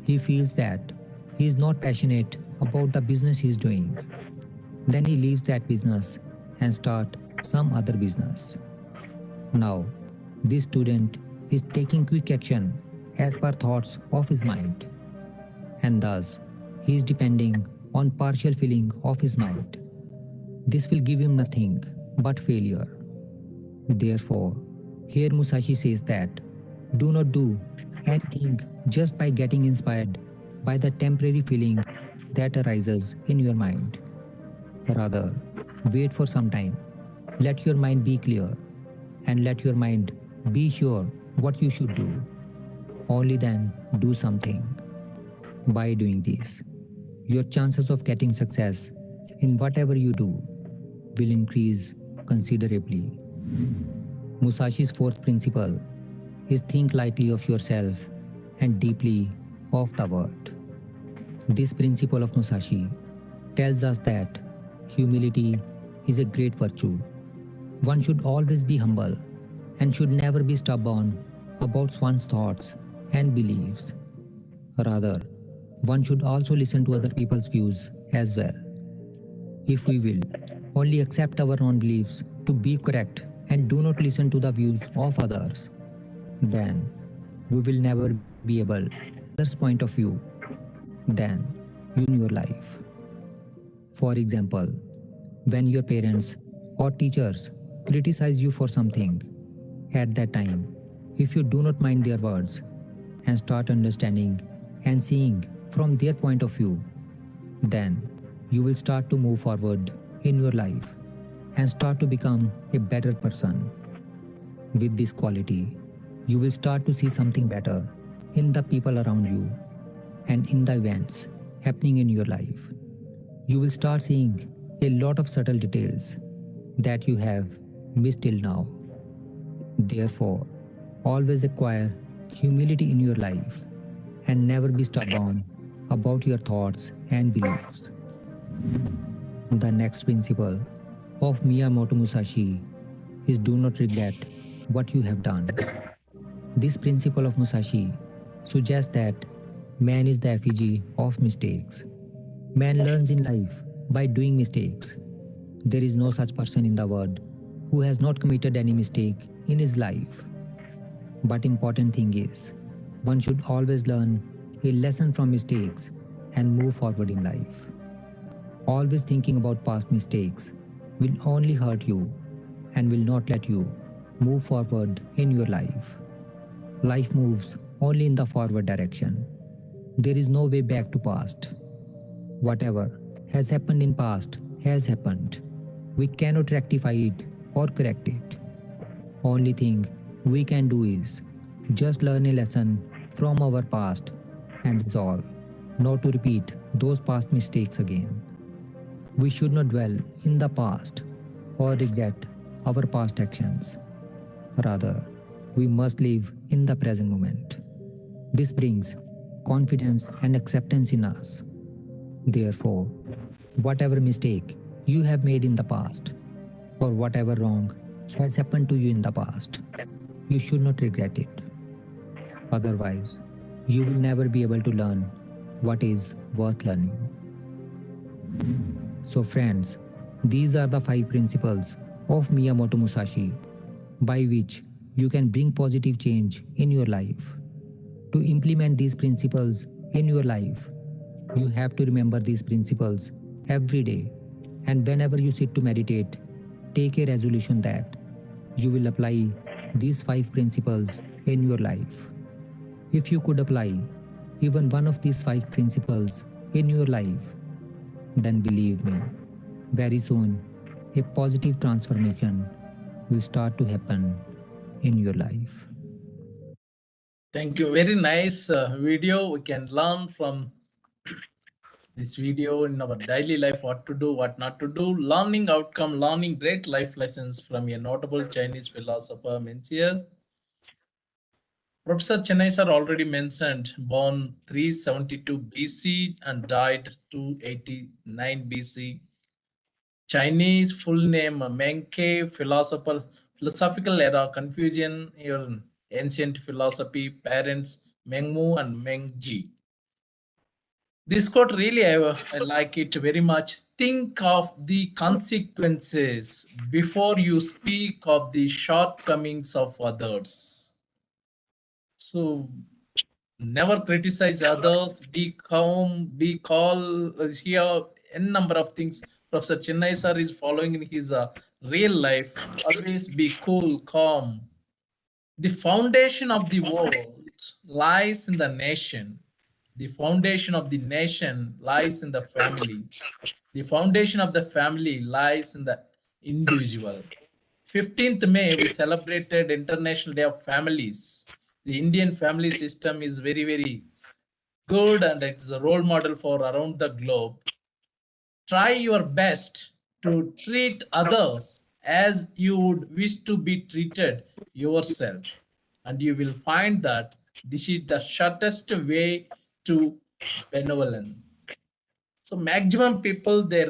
he feels that he is not passionate about the business he is doing. Then he leaves that business and starts some other business. Now, this student is taking quick action as per thoughts of his mind, and thus he is depending on partial feeling of his mind. This will give him nothing but failure. Therefore, here Musashi says that do not do anything just by getting inspired by the temporary feeling that arises in your mind. Rather, wait for some time. Let your mind be clear, and let your mind be sure what you should do. Only then do something. By doing this, your chances of getting success in whatever you do will increase considerably. Musashi's fourth principle is think lightly of yourself and deeply of the world. This principle of Musashi tells us that humility is a great virtue. One should always be humble and should never be stubborn about one's thoughts and beliefs. Rather, one should also listen to other people's views as well. If we will only accept our own beliefs to be correct and do not listen to the views of others, then we will never be able others' point of view than you in your life. For example, when your parents or teachers criticize you for something, at that time, if you do not mind their words and start understanding and seeing from their point of view, then you will start to move forward in your life and start to become a better person. With this quality, you will start to see something better in the people around you and in the events happening in your life. You will start seeing a lot of subtle details that you have missed till now. Therefore, always acquire humility in your life and never be stubborn about your thoughts and beliefs. The next principle of Miyamoto Musashi is do not regret what you have done. This principle of Musashi suggests that man is the effigy of mistakes. Man learns in life by doing mistakes. There is no such person in the world who has not committed any mistake in his life. But important thing is, one should always learn a lesson from mistakes and move forward in life. Always thinking about past mistakes will only hurt you and will not let you move forward in your life. Life moves only in the forward direction. There is no way back to past. Whatever has happened in past has happened. We cannot rectify it or correct it. Only thing we can do is just learn a lesson from our past and resolve not to repeat those past mistakes again. We should not dwell in the past or regret our past actions. Rather, we must live in the present moment. This brings confidence and acceptance in us. Therefore, whatever mistake you have made in the past or whatever wrong has happened to you in the past, you should not regret it. Otherwise, you will never be able to learn what is worth learning. So friends, these are the 5 principles of Miyamoto Musashi by which you can bring positive change in your life. To implement these principles in your life, you have to remember these principles every day, and whenever you sit to meditate, take a resolution that you will apply these 5 principles in your life. If you could apply even one of these 5 principles in your life, then believe me, very soon a positive transformation will start to happen in your life. Thank you. Very nice video. We can learn from this video in our daily life what to do, what not to do. Learning outcome, learning great life lessons from a notable Chinese philosopher Mencius. Professor Chennai sir already mentioned, born 372 BC and died 289 BC. Chinese full name Menke, philosophical era, Confucian, ancient philosophy, parents Mengmu and Mengji. This quote really, I like it very much. Think of the consequences before you speak of the shortcomings of others. So never criticize others, be calm, be calm. Here, n number of things Professor Chennai sir is following in his real life. Always be cool, calm. The foundation of the world lies in the nation. The foundation of the nation lies in the family. The foundation of the family lies in the individual. 15th May, we celebrated International Day of Families. The Indian family system is very, very good and it's a role model for around the globe. Try your best to treat others as you would wish to be treated yourself. And you will find that this is the shortest way to benevolence. So maximum people they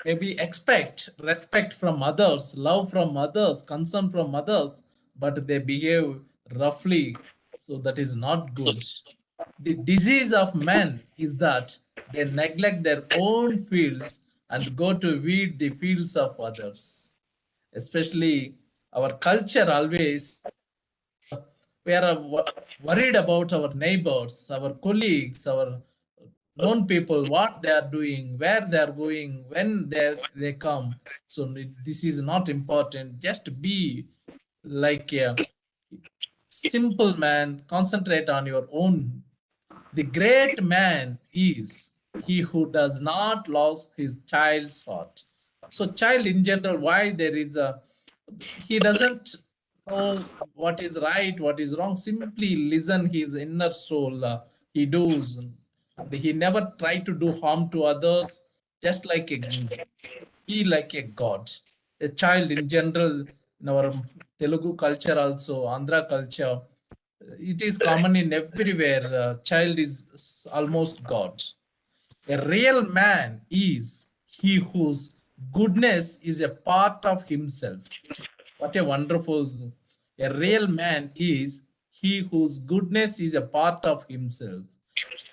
maybe expect respect from others, love from others, concern from others, but they behave roughly. So that is not good. The disease of men is that they neglect their own fields and go to weed the fields of others. Especially our culture always, we are worried about our neighbors, our colleagues, our known people, what they are doing, where they are going, when they come. So this is not important. Just be like a simple man, concentrate on your own. The great man is he who does not lose his child's heart. So child in general, why there is a, he doesn't know what is right, what is wrong, simply listen his inner soul, he does, and he never try to do harm to others, just like a, be like a god. A child in general, in our Telugu culture also, Andhra culture, it is common in everywhere. Child is almost God. A real man is he whose goodness is a part of himself. What a wonderful. A real man is he whose goodness is a part of himself.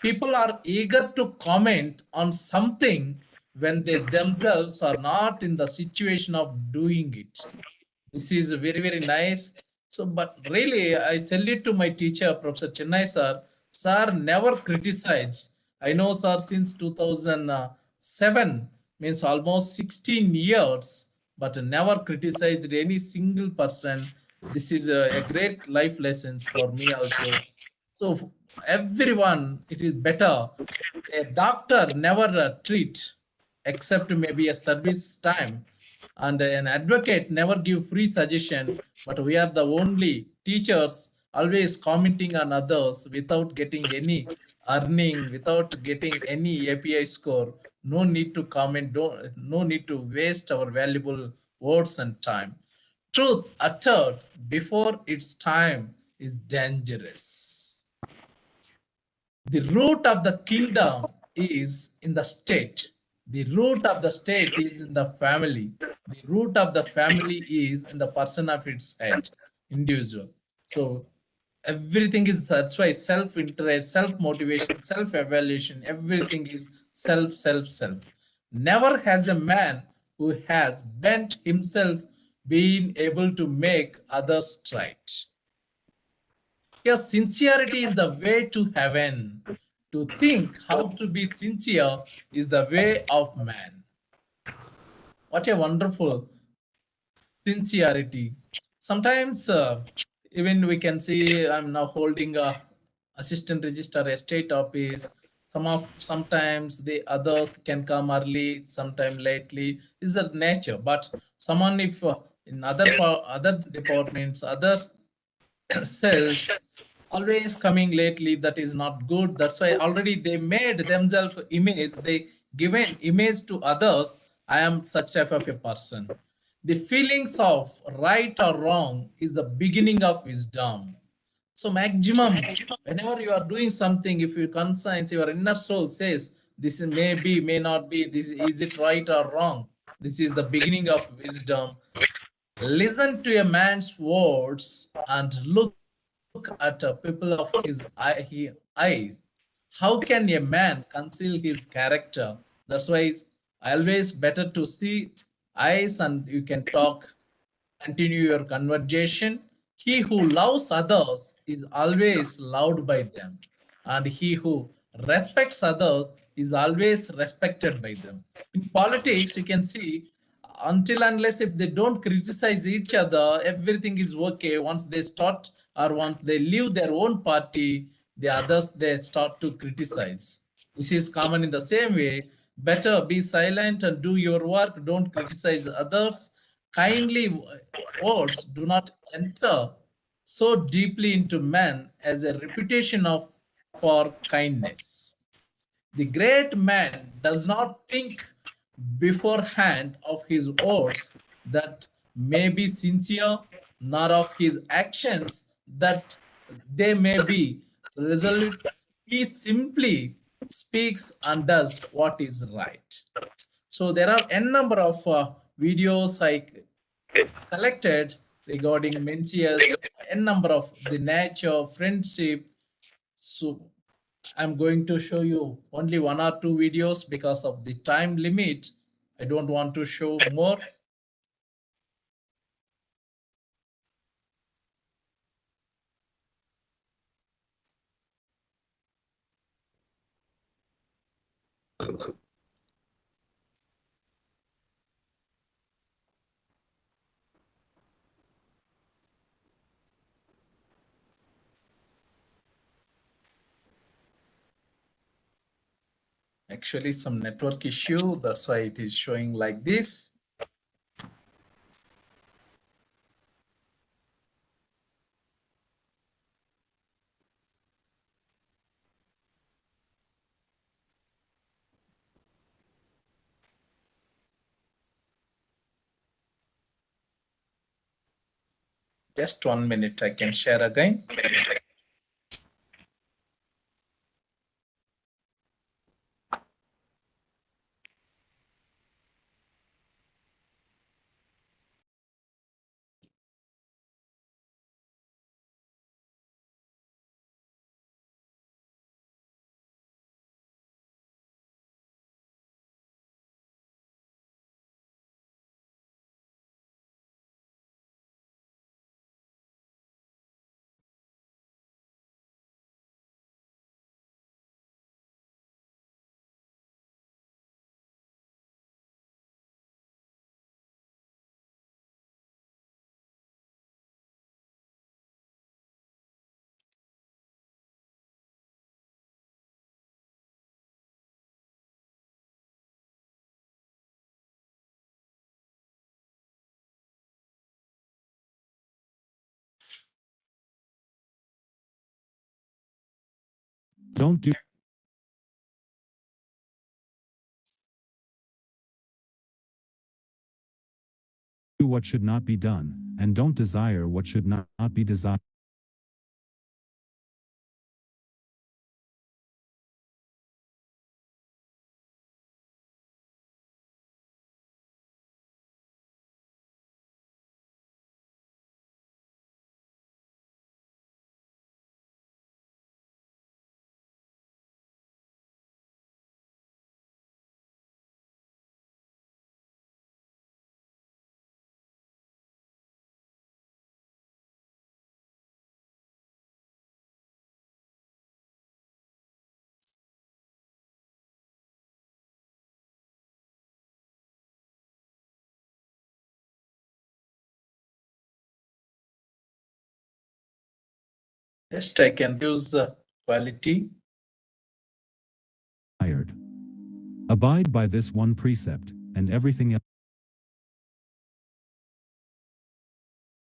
People are eager to comment on something when they themselves are not in the situation of doing it. This is very, very nice. So, but really, I salute to my teacher, Professor Chennai sir. Sir never criticized. I know, sir, since 2007, means almost 16 years, but never criticized any single person. This is a great life lesson for me also. So, everyone, it is better. A doctor never treat except maybe a service time, and an advocate never give free suggestion, but we are the only teachers always commenting on others without getting any earning, without getting any API score. No need to comment, no need to waste our valuable words and time. Truth uttered before its time is dangerous. The root of the kingdom is in the state. The root of the state is in the family. The root of the family is in the person of its head, individual. So everything is, that's why self-interest, self-motivation, self-evaluation, everything is self, self, self. Never has a man who has bent himself been able to make others right. Yes, sincerity is the way to heaven. To think how to be sincere is the way of man. What a wonderful sincerity. Sometimes even we can see I'm now holding a assistant register estate office. Sometimes the others can come early, sometime lately. This is the nature. But someone if in other departments, others cells always coming lately, that is not good. That's why already they made themselves image, they given image to others, I am such type of a person. The feelings of right or wrong is the beginning of wisdom. So maximum, whenever you are doing something, if your conscience, your inner soul says this may be, may not be, this is it right or wrong, this is the beginning of wisdom. Listen to a man's words and look at a people of his eyes. How can a man conceal his character? That's why it's always better to see eyes and you can talk, continue your conversation. He who loves others is always loved by them, and he who respects others is always respected by them. In politics, you can see until unless if they don't criticize each other, everything is okay. Once they start or once they leave their own party, the others they start to criticize. This is common in the same way. Better be silent and do your work. Don't criticize others. Kindly words do not enter so deeply into man as a reputation of for kindness. The great man does not think beforehand of his words that may be sincere, nor of his actions that they may be resolute. He simply speaks and does what is right. So there are n number of videos I collected regarding Mencius, n number of the nature, friendship. So I'm going to show you only 1 or 2 videos because of the time limit. I don't want to show more. Actually, some network issue. That's why it is showing like this. Just 1 minute, I can share again. Don't do what should not be done, and don't desire what should not be desired. Just I can use quality. Abide by this one precept, and everything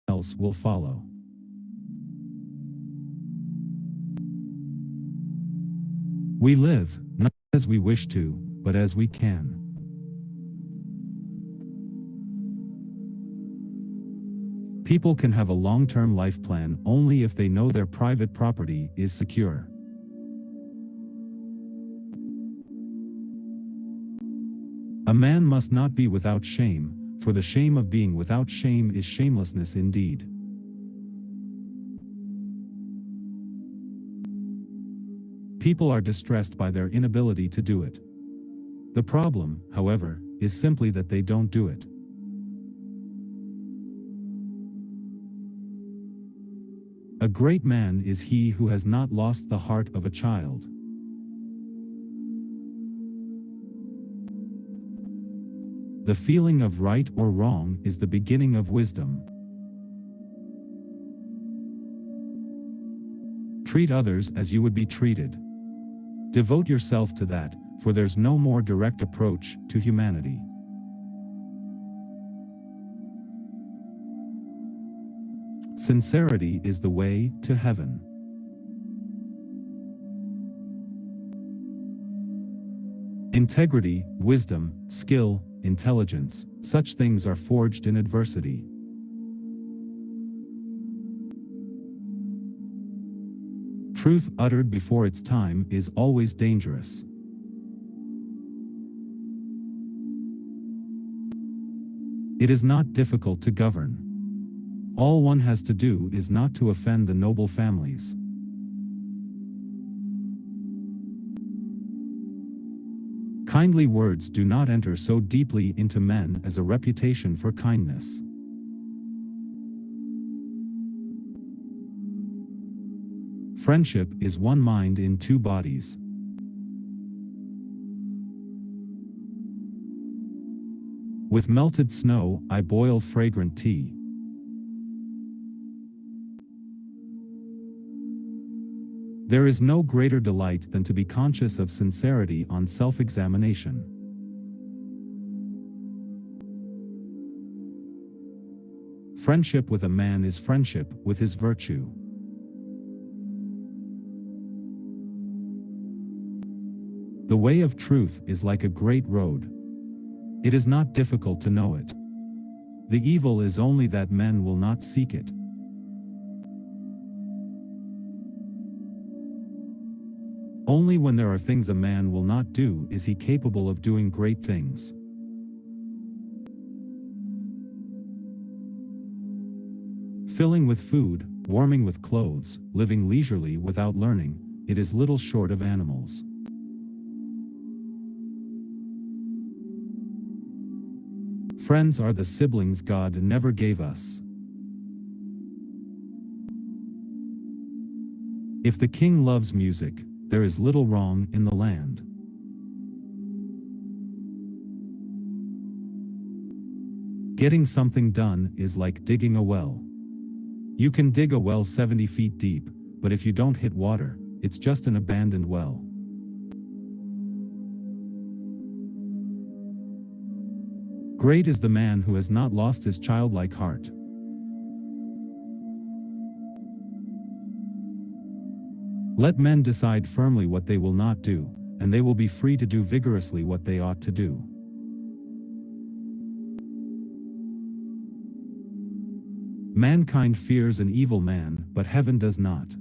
else will follow. We live, not as we wish to, but as we can. People can have a long-term life plan only if they know their private property is secure. A man must not be without shame, for the shame of being without shame is shamelessness indeed. People are distressed by their inability to do it. The problem, however, is simply that they don't do it. A great man is he who has not lost the heart of a child. The feeling of right or wrong is the beginning of wisdom. Treat others as you would be treated. Devote yourself to that, for there's no more direct approach to humanity. Sincerity is the way to heaven. Integrity, wisdom, skill, intelligence, such things are forged in adversity. Truth uttered before its time is always dangerous. It is not difficult to govern. All one has to do is not to offend the noble families. Kindly words do not enter so deeply into men as a reputation for kindness. Friendship is one mind in two bodies. With melted snow, I boil fragrant tea. There is no greater delight than to be conscious of sincerity on self-examination. Friendship with a man is friendship with his virtue. The way of truth is like a great road. It is not difficult to know it. The evil is only that men will not seek it. Only when there are things a man will not do is he capable of doing great things. Filling with food, warming with clothes, living leisurely without learning, it is little short of animals. Friends are the siblings God never gave us. If the king loves music, there is little wrong in the land. Getting something done is like digging a well. You can dig a well 70 feet deep, but if you don't hit water, it's just an abandoned well. Great is the man who has not lost his childlike heart. Let men decide firmly what they will not do, and they will be free to do vigorously what they ought to do. Mankind fears an evil man, but heaven does not.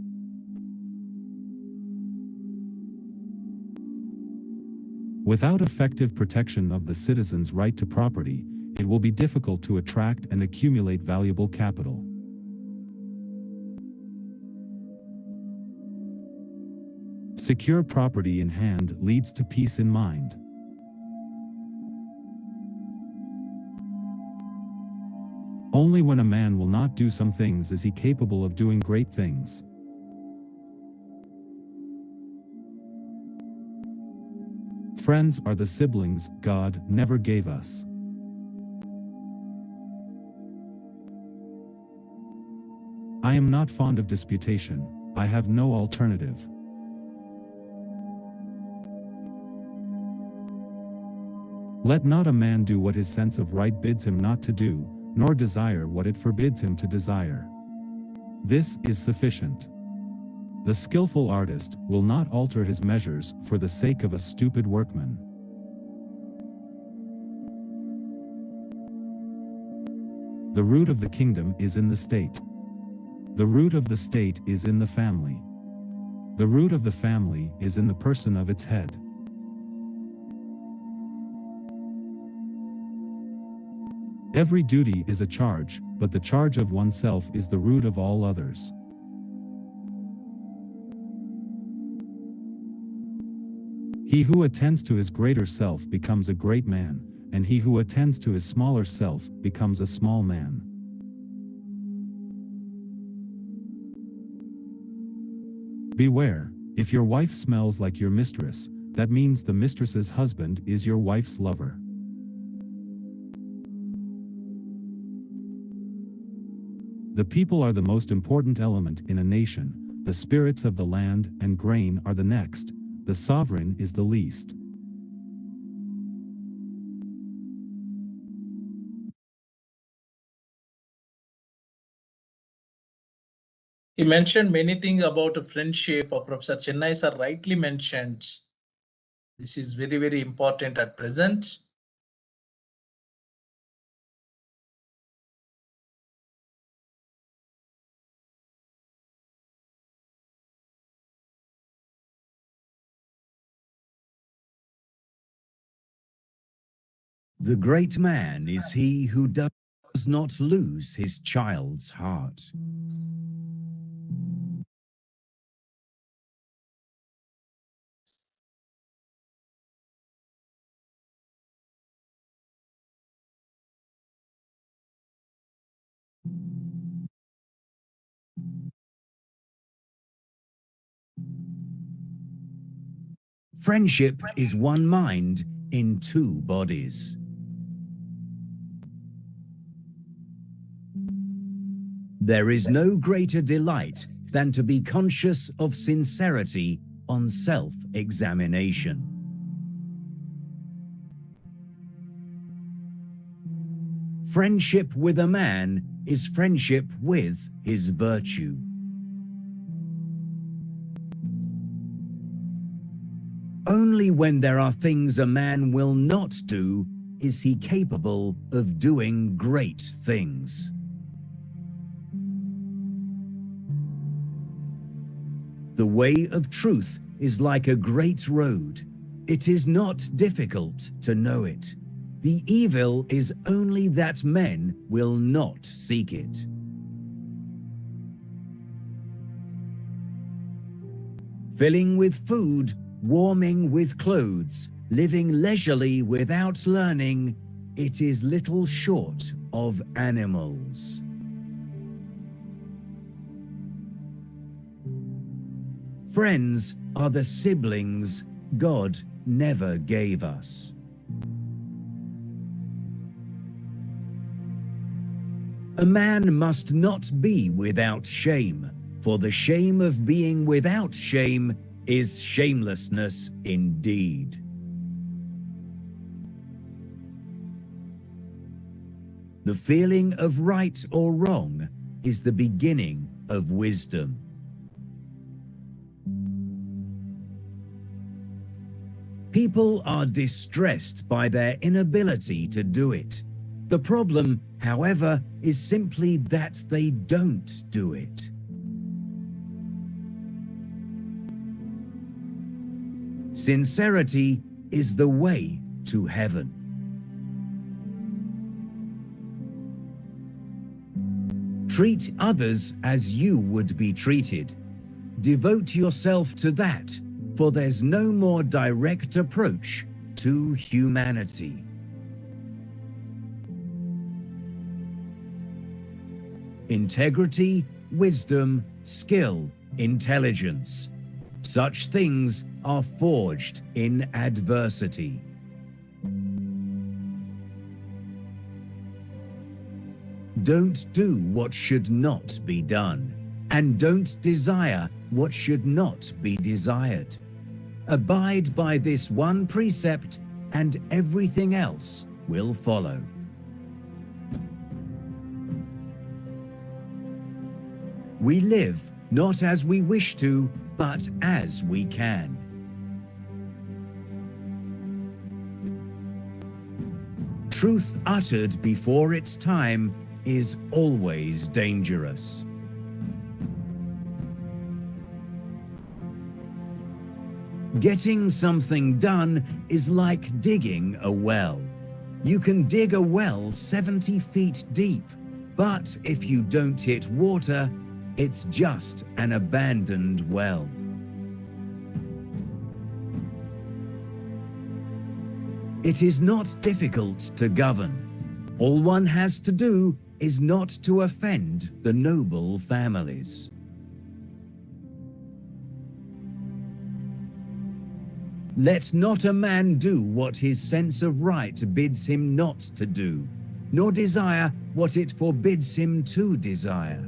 Without effective protection of the citizens' right to property, it will be difficult to attract and accumulate valuable capital. Secure property in hand leads to peace in mind. Only when a man will not do some things is he capable of doing great things. Friends are the siblings God never gave us. I am not fond of disputation. I have no alternative. Let not a man do what his sense of right bids him not to do, nor desire what it forbids him to desire. This is sufficient. The skillful artist will not alter his measures for the sake of a stupid workman. The root of the kingdom is in the state. The root of the state is in the family. The root of the family is in the person of its head. Every duty is a charge, but the charge of oneself is the root of all others. He who attends to his greater self becomes a great man, and he who attends to his smaller self becomes a small man. Beware, if your wife smells like your mistress, that means the mistress's husband is your wife's lover. The people are the most important element in a nation, the spirits of the land and grain are the next, the sovereign is the least. He mentioned many things about friendship. Professor Chennai sir rightly mentioned This is very, very important at present. The great man is he who does not lose his child's heart. Friendship is one mind in two bodies. There is no greater delight than to be conscious of sincerity on self-examination. Friendship with a man is friendship with his virtue. Only when there are things a man will not do is he capable of doing great things. The way of truth is like a great road. It is not difficult to know it. The evil is only that men will not seek it. Filling with food, warming with clothes, living leisurely without learning, it is little short of animals. Friends are the siblings God never gave us. A man must not be without shame, for the shame of being without shame is shamelessness indeed. The feeling of right or wrong is the beginning of wisdom. People are distressed by their inability to do it. The problem, however, is simply that they don't do it. Sincerity is the way to heaven. Treat others as you would be treated. Devote yourself to that, for there's no more direct approach to humanity. Integrity, wisdom, skill, intelligence. Such things are forged in adversity. Don't do what should not be done, and don't desire what should not be desired. Abide by this one precept, and everything else will follow. We live not as we wish to, but as we can. Truth uttered before its time is always dangerous. Getting something done is like digging a well. You can dig a well 70 feet deep, but if you don't hit water, it's just an abandoned well. It is not difficult to govern. All one has to do is not to offend the noble families. Let not a man do what his sense of right bids him not to do, nor desire what it forbids him to desire.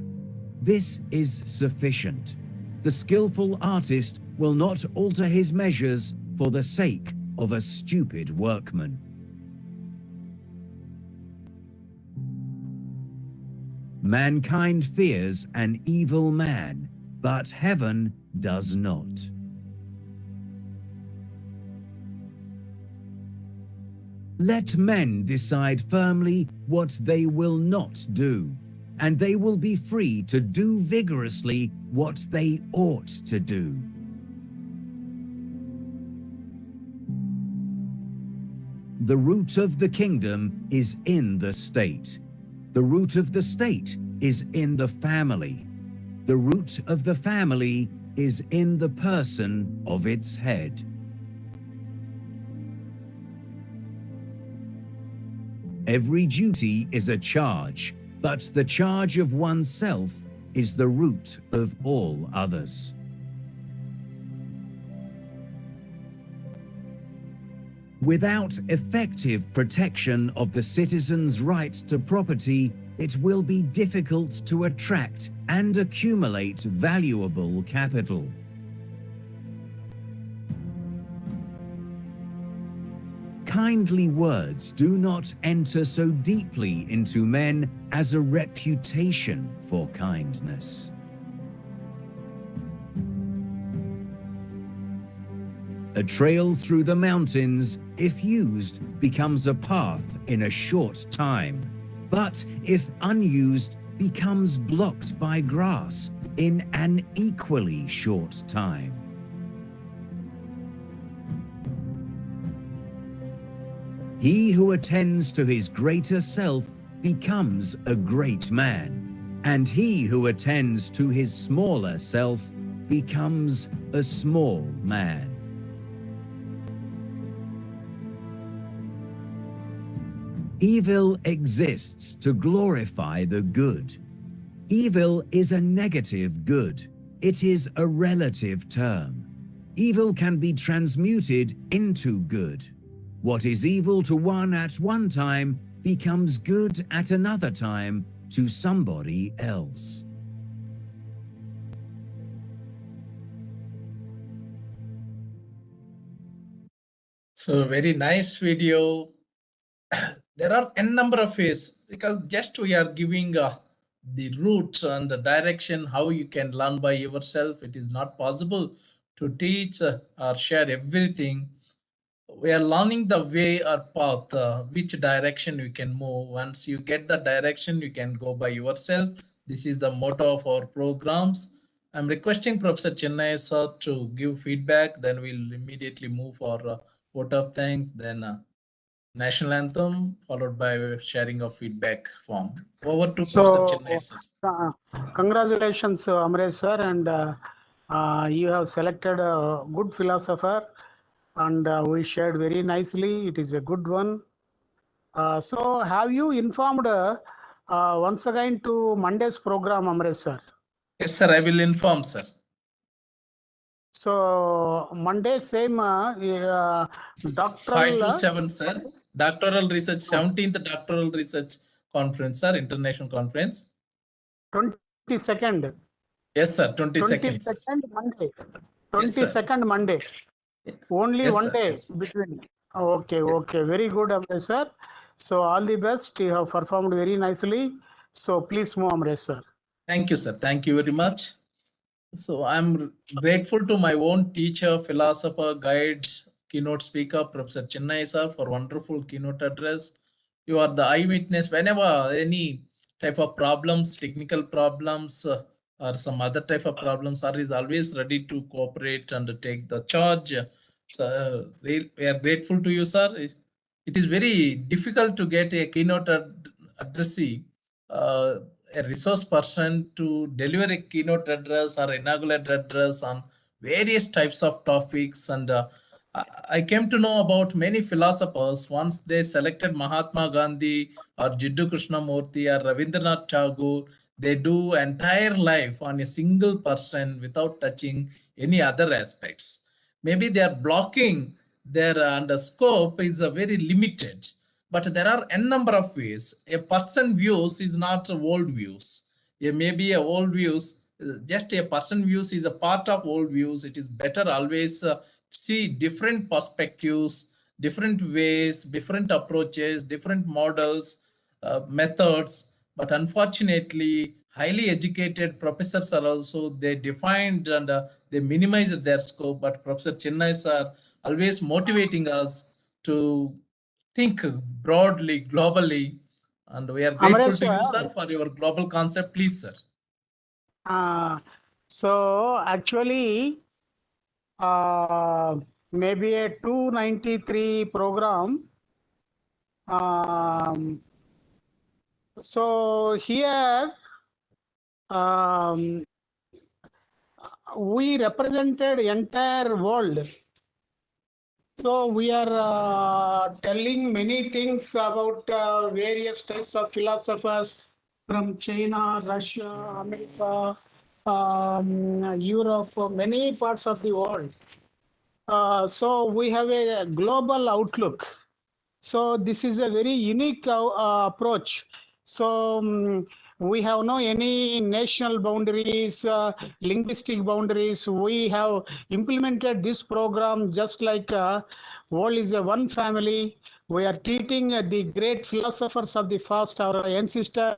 This is sufficient. The skillful artist will not alter his measures for the sake of a stupid workman. Mankind fears an evil man, but heaven does not. Let men decide firmly what they will not do, and they will be free to do vigorously what they ought to do. The root of the kingdom is in the state. The root of the state is in the family. The root of the family is in the person of its head. Every duty is a charge, but the charge of oneself is the root of all others. Without effective protection of the citizen's right to property, it will be difficult to attract and accumulate valuable capital. Kindly words do not enter so deeply into men as a reputation for kindness. A trail through the mountains, if used, becomes a path in a short time, but if unused, becomes blocked by grass in an equally short time. He who attends to his greater self becomes a great man, and he who attends to his smaller self becomes a small man. Evil exists to glorify the good. Evil is a negative good. It is a relative term. Evil can be transmuted into good. What is evil to one at one time becomes good at another time to somebody else. So very nice video. There are n number of ways, because just we are giving the route and the direction how you can learn by yourself. It is not possible to teach or share everything. We are learning the way or path, which direction you can move. Once you get the direction, you can go by yourself. This is the motto of our programs. I'm requesting Professor Chennai sir to give feedback, then we'll immediately move for vote of thanks, then national anthem, followed by sharing of feedback form. Over to Professor Chennai sir. Congratulations, Amresh sir, and you have selected a good philosopher, and we shared very nicely. It is a good one. So have you informed once again to Monday's program, Amresh sir? Yes, sir, I will inform, sir. So Monday same doctoral 5 to 7, sir. Doctoral research, 17th doctoral research conference, sir, international conference. 22nd. Yes, sir, 22nd. 22nd Monday. Yes, sir. 22nd Monday. Only Yes, one sir. day Yes. between. Okay, okay. Very good, Amresh sir. So all the best. You have performed very nicely. So please move, Amresh sir. Thank you, sir. Thank you very much. So I'm grateful to my own teacher, philosopher, guide, keynote speaker, Professor Chennai sir, for wonderful keynote address. You are the eyewitness whenever any type of problems, technical problems, or some other type of problems, sir is always ready to cooperate and take the charge. So we are grateful to you, sir. It is very difficult to get a keynote addressee, a resource person to deliver a keynote address or inaugural address on various types of topics. And I came to know about many philosophers. Once they selected Mahatma Gandhi or Jiddu Krishnamurti or Rabindranath Tagore, they do entire life on a single person without touching any other aspects. Maybe they are blocking their and the scope is very limited. But there are n number of ways. A person views is not old views. Maybe a old views, just a person views is a part of old views. It is better always see different perspectives, different ways, different approaches, different models, methods. But unfortunately, highly educated professors are also, they defined and they minimized their scope. But Professor Chennai sir always motivating us to think broadly, globally, and we are grateful to you, Amresh, sir, for your global concept. Please, sir. So actually, maybe a 293 program. So here we represented entire world. So we are telling many things about various types of philosophers from China, Russia, America, Europe, many parts of the world. So we have a global outlook. So this is a very unique approach. So we have no any national boundaries, linguistic boundaries. We have implemented this program just like world is a one family. We are treating the great philosophers of the past, our ancestors.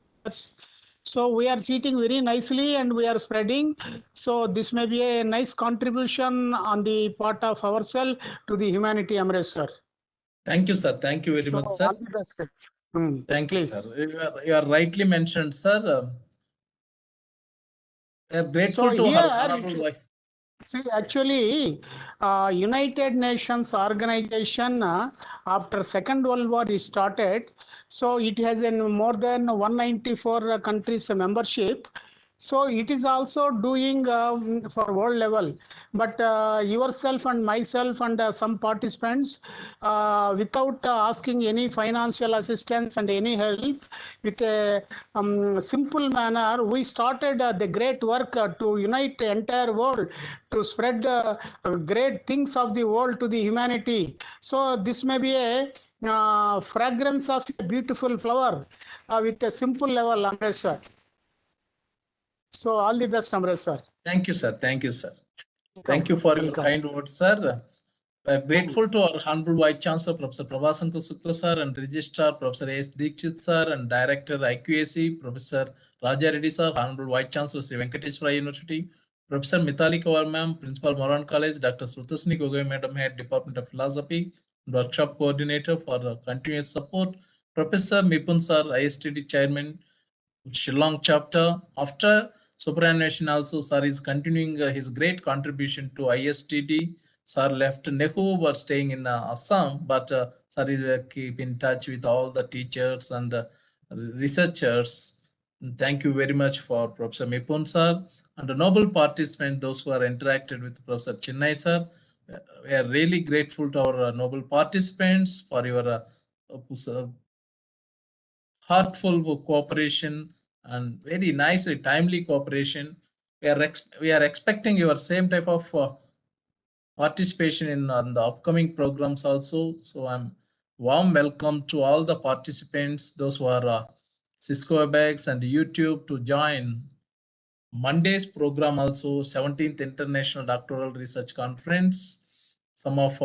So we are treating very nicely and we are spreading. So this may be a nice contribution on the part of ourselves to the humanity, Amresh sir. Thank you, sir. Thank you very much, sir. All the best. Thank you, Please. sir. You are rightly mentioned, sir. We are grateful So to here, Honorable Vice. see, actually, United Nations organization after Second World War is started. So it has more than 194 countries membership. So it is also doing for world level. But yourself and myself and some participants, without asking any financial assistance and any help, with a simple manner, we started the great work to unite the entire world, to spread great things of the world to the humanity. So this may be a fragrance of a beautiful flower with a simple level, Amresh sir. So all the best, Amresh sir. Thank you, sir. Thank you, sir. Thank you for your kind words, sir. We are grateful to our Honorable Vice Chancellor, Professor Prabhasankar Shukla, sir, and Registrar, Professor S. Dikshit, sir, and Director, IQAC, Professor Raja Reddy, sir, Honorable Vice Chancellor, Sri Venkateswara University, Professor Mithali Kawar, ma'am, Principal, Moran College, Dr. Srutasni Gogoi, Madam, Head, Department of Philosophy, Workshop Coordinator for continuous support, Professor Mipun, sir, ISTD Chairman, Shillong chapter. After superannuation also, sir is continuing his great contribution to ISTD. Sir left NEHU but staying in Assam, but sir is keep in touch with all the teachers and researchers. Thank you very much for Professor Mipun sir and the noble participants, those who are interacted with Professor Chennai sir. We are really grateful to our noble participants for your heartful cooperation and very nice, timely cooperation. We are expecting your same type of participation in the upcoming programs also. So I'm warm welcome to all the participants, those who are Cisco Webex and YouTube to join Monday's program also, 17th International Doctoral Research Conference. Some of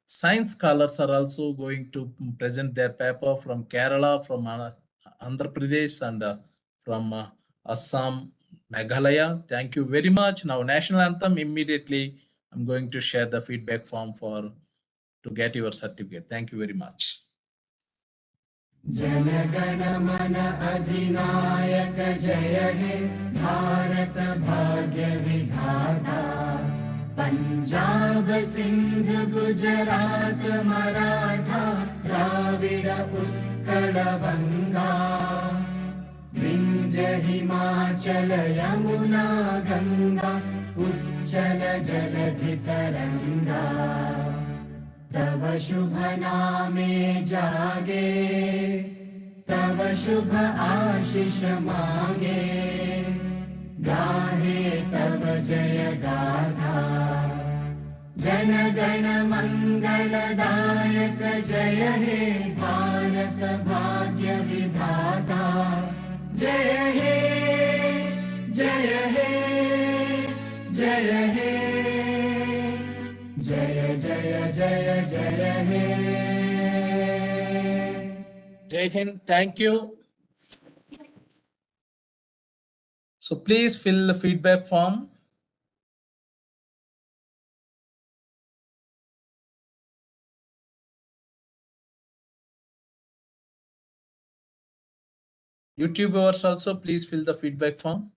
science scholars are also going to present their paper from Kerala, from Andhra Pradesh, and from Assam, Meghalaya. Thank you very much. Now, national anthem, immediately I'm going to share the feedback form to get your certificate. Thank you very much. जनगण मन अधिनायक जय हे भारत भाग्य विधाता पंजाब सिंध गुजरात मराठा द्राविड उत्कल बंगा विंध्य हिमाचल यमुना गंगा उच्चल जलधि तरंगा तव शुभ नामे जागे तव शुभ आशीष मांगे गाहे तव जय गाथा जन गण मंगलदायक जय हे भारत भाग्य विधाता जय हे जय हे जय हे जय जय जय जय हे Jai Hind, thank you. So please fill the feedback form. YouTube viewers also, please fill the feedback form.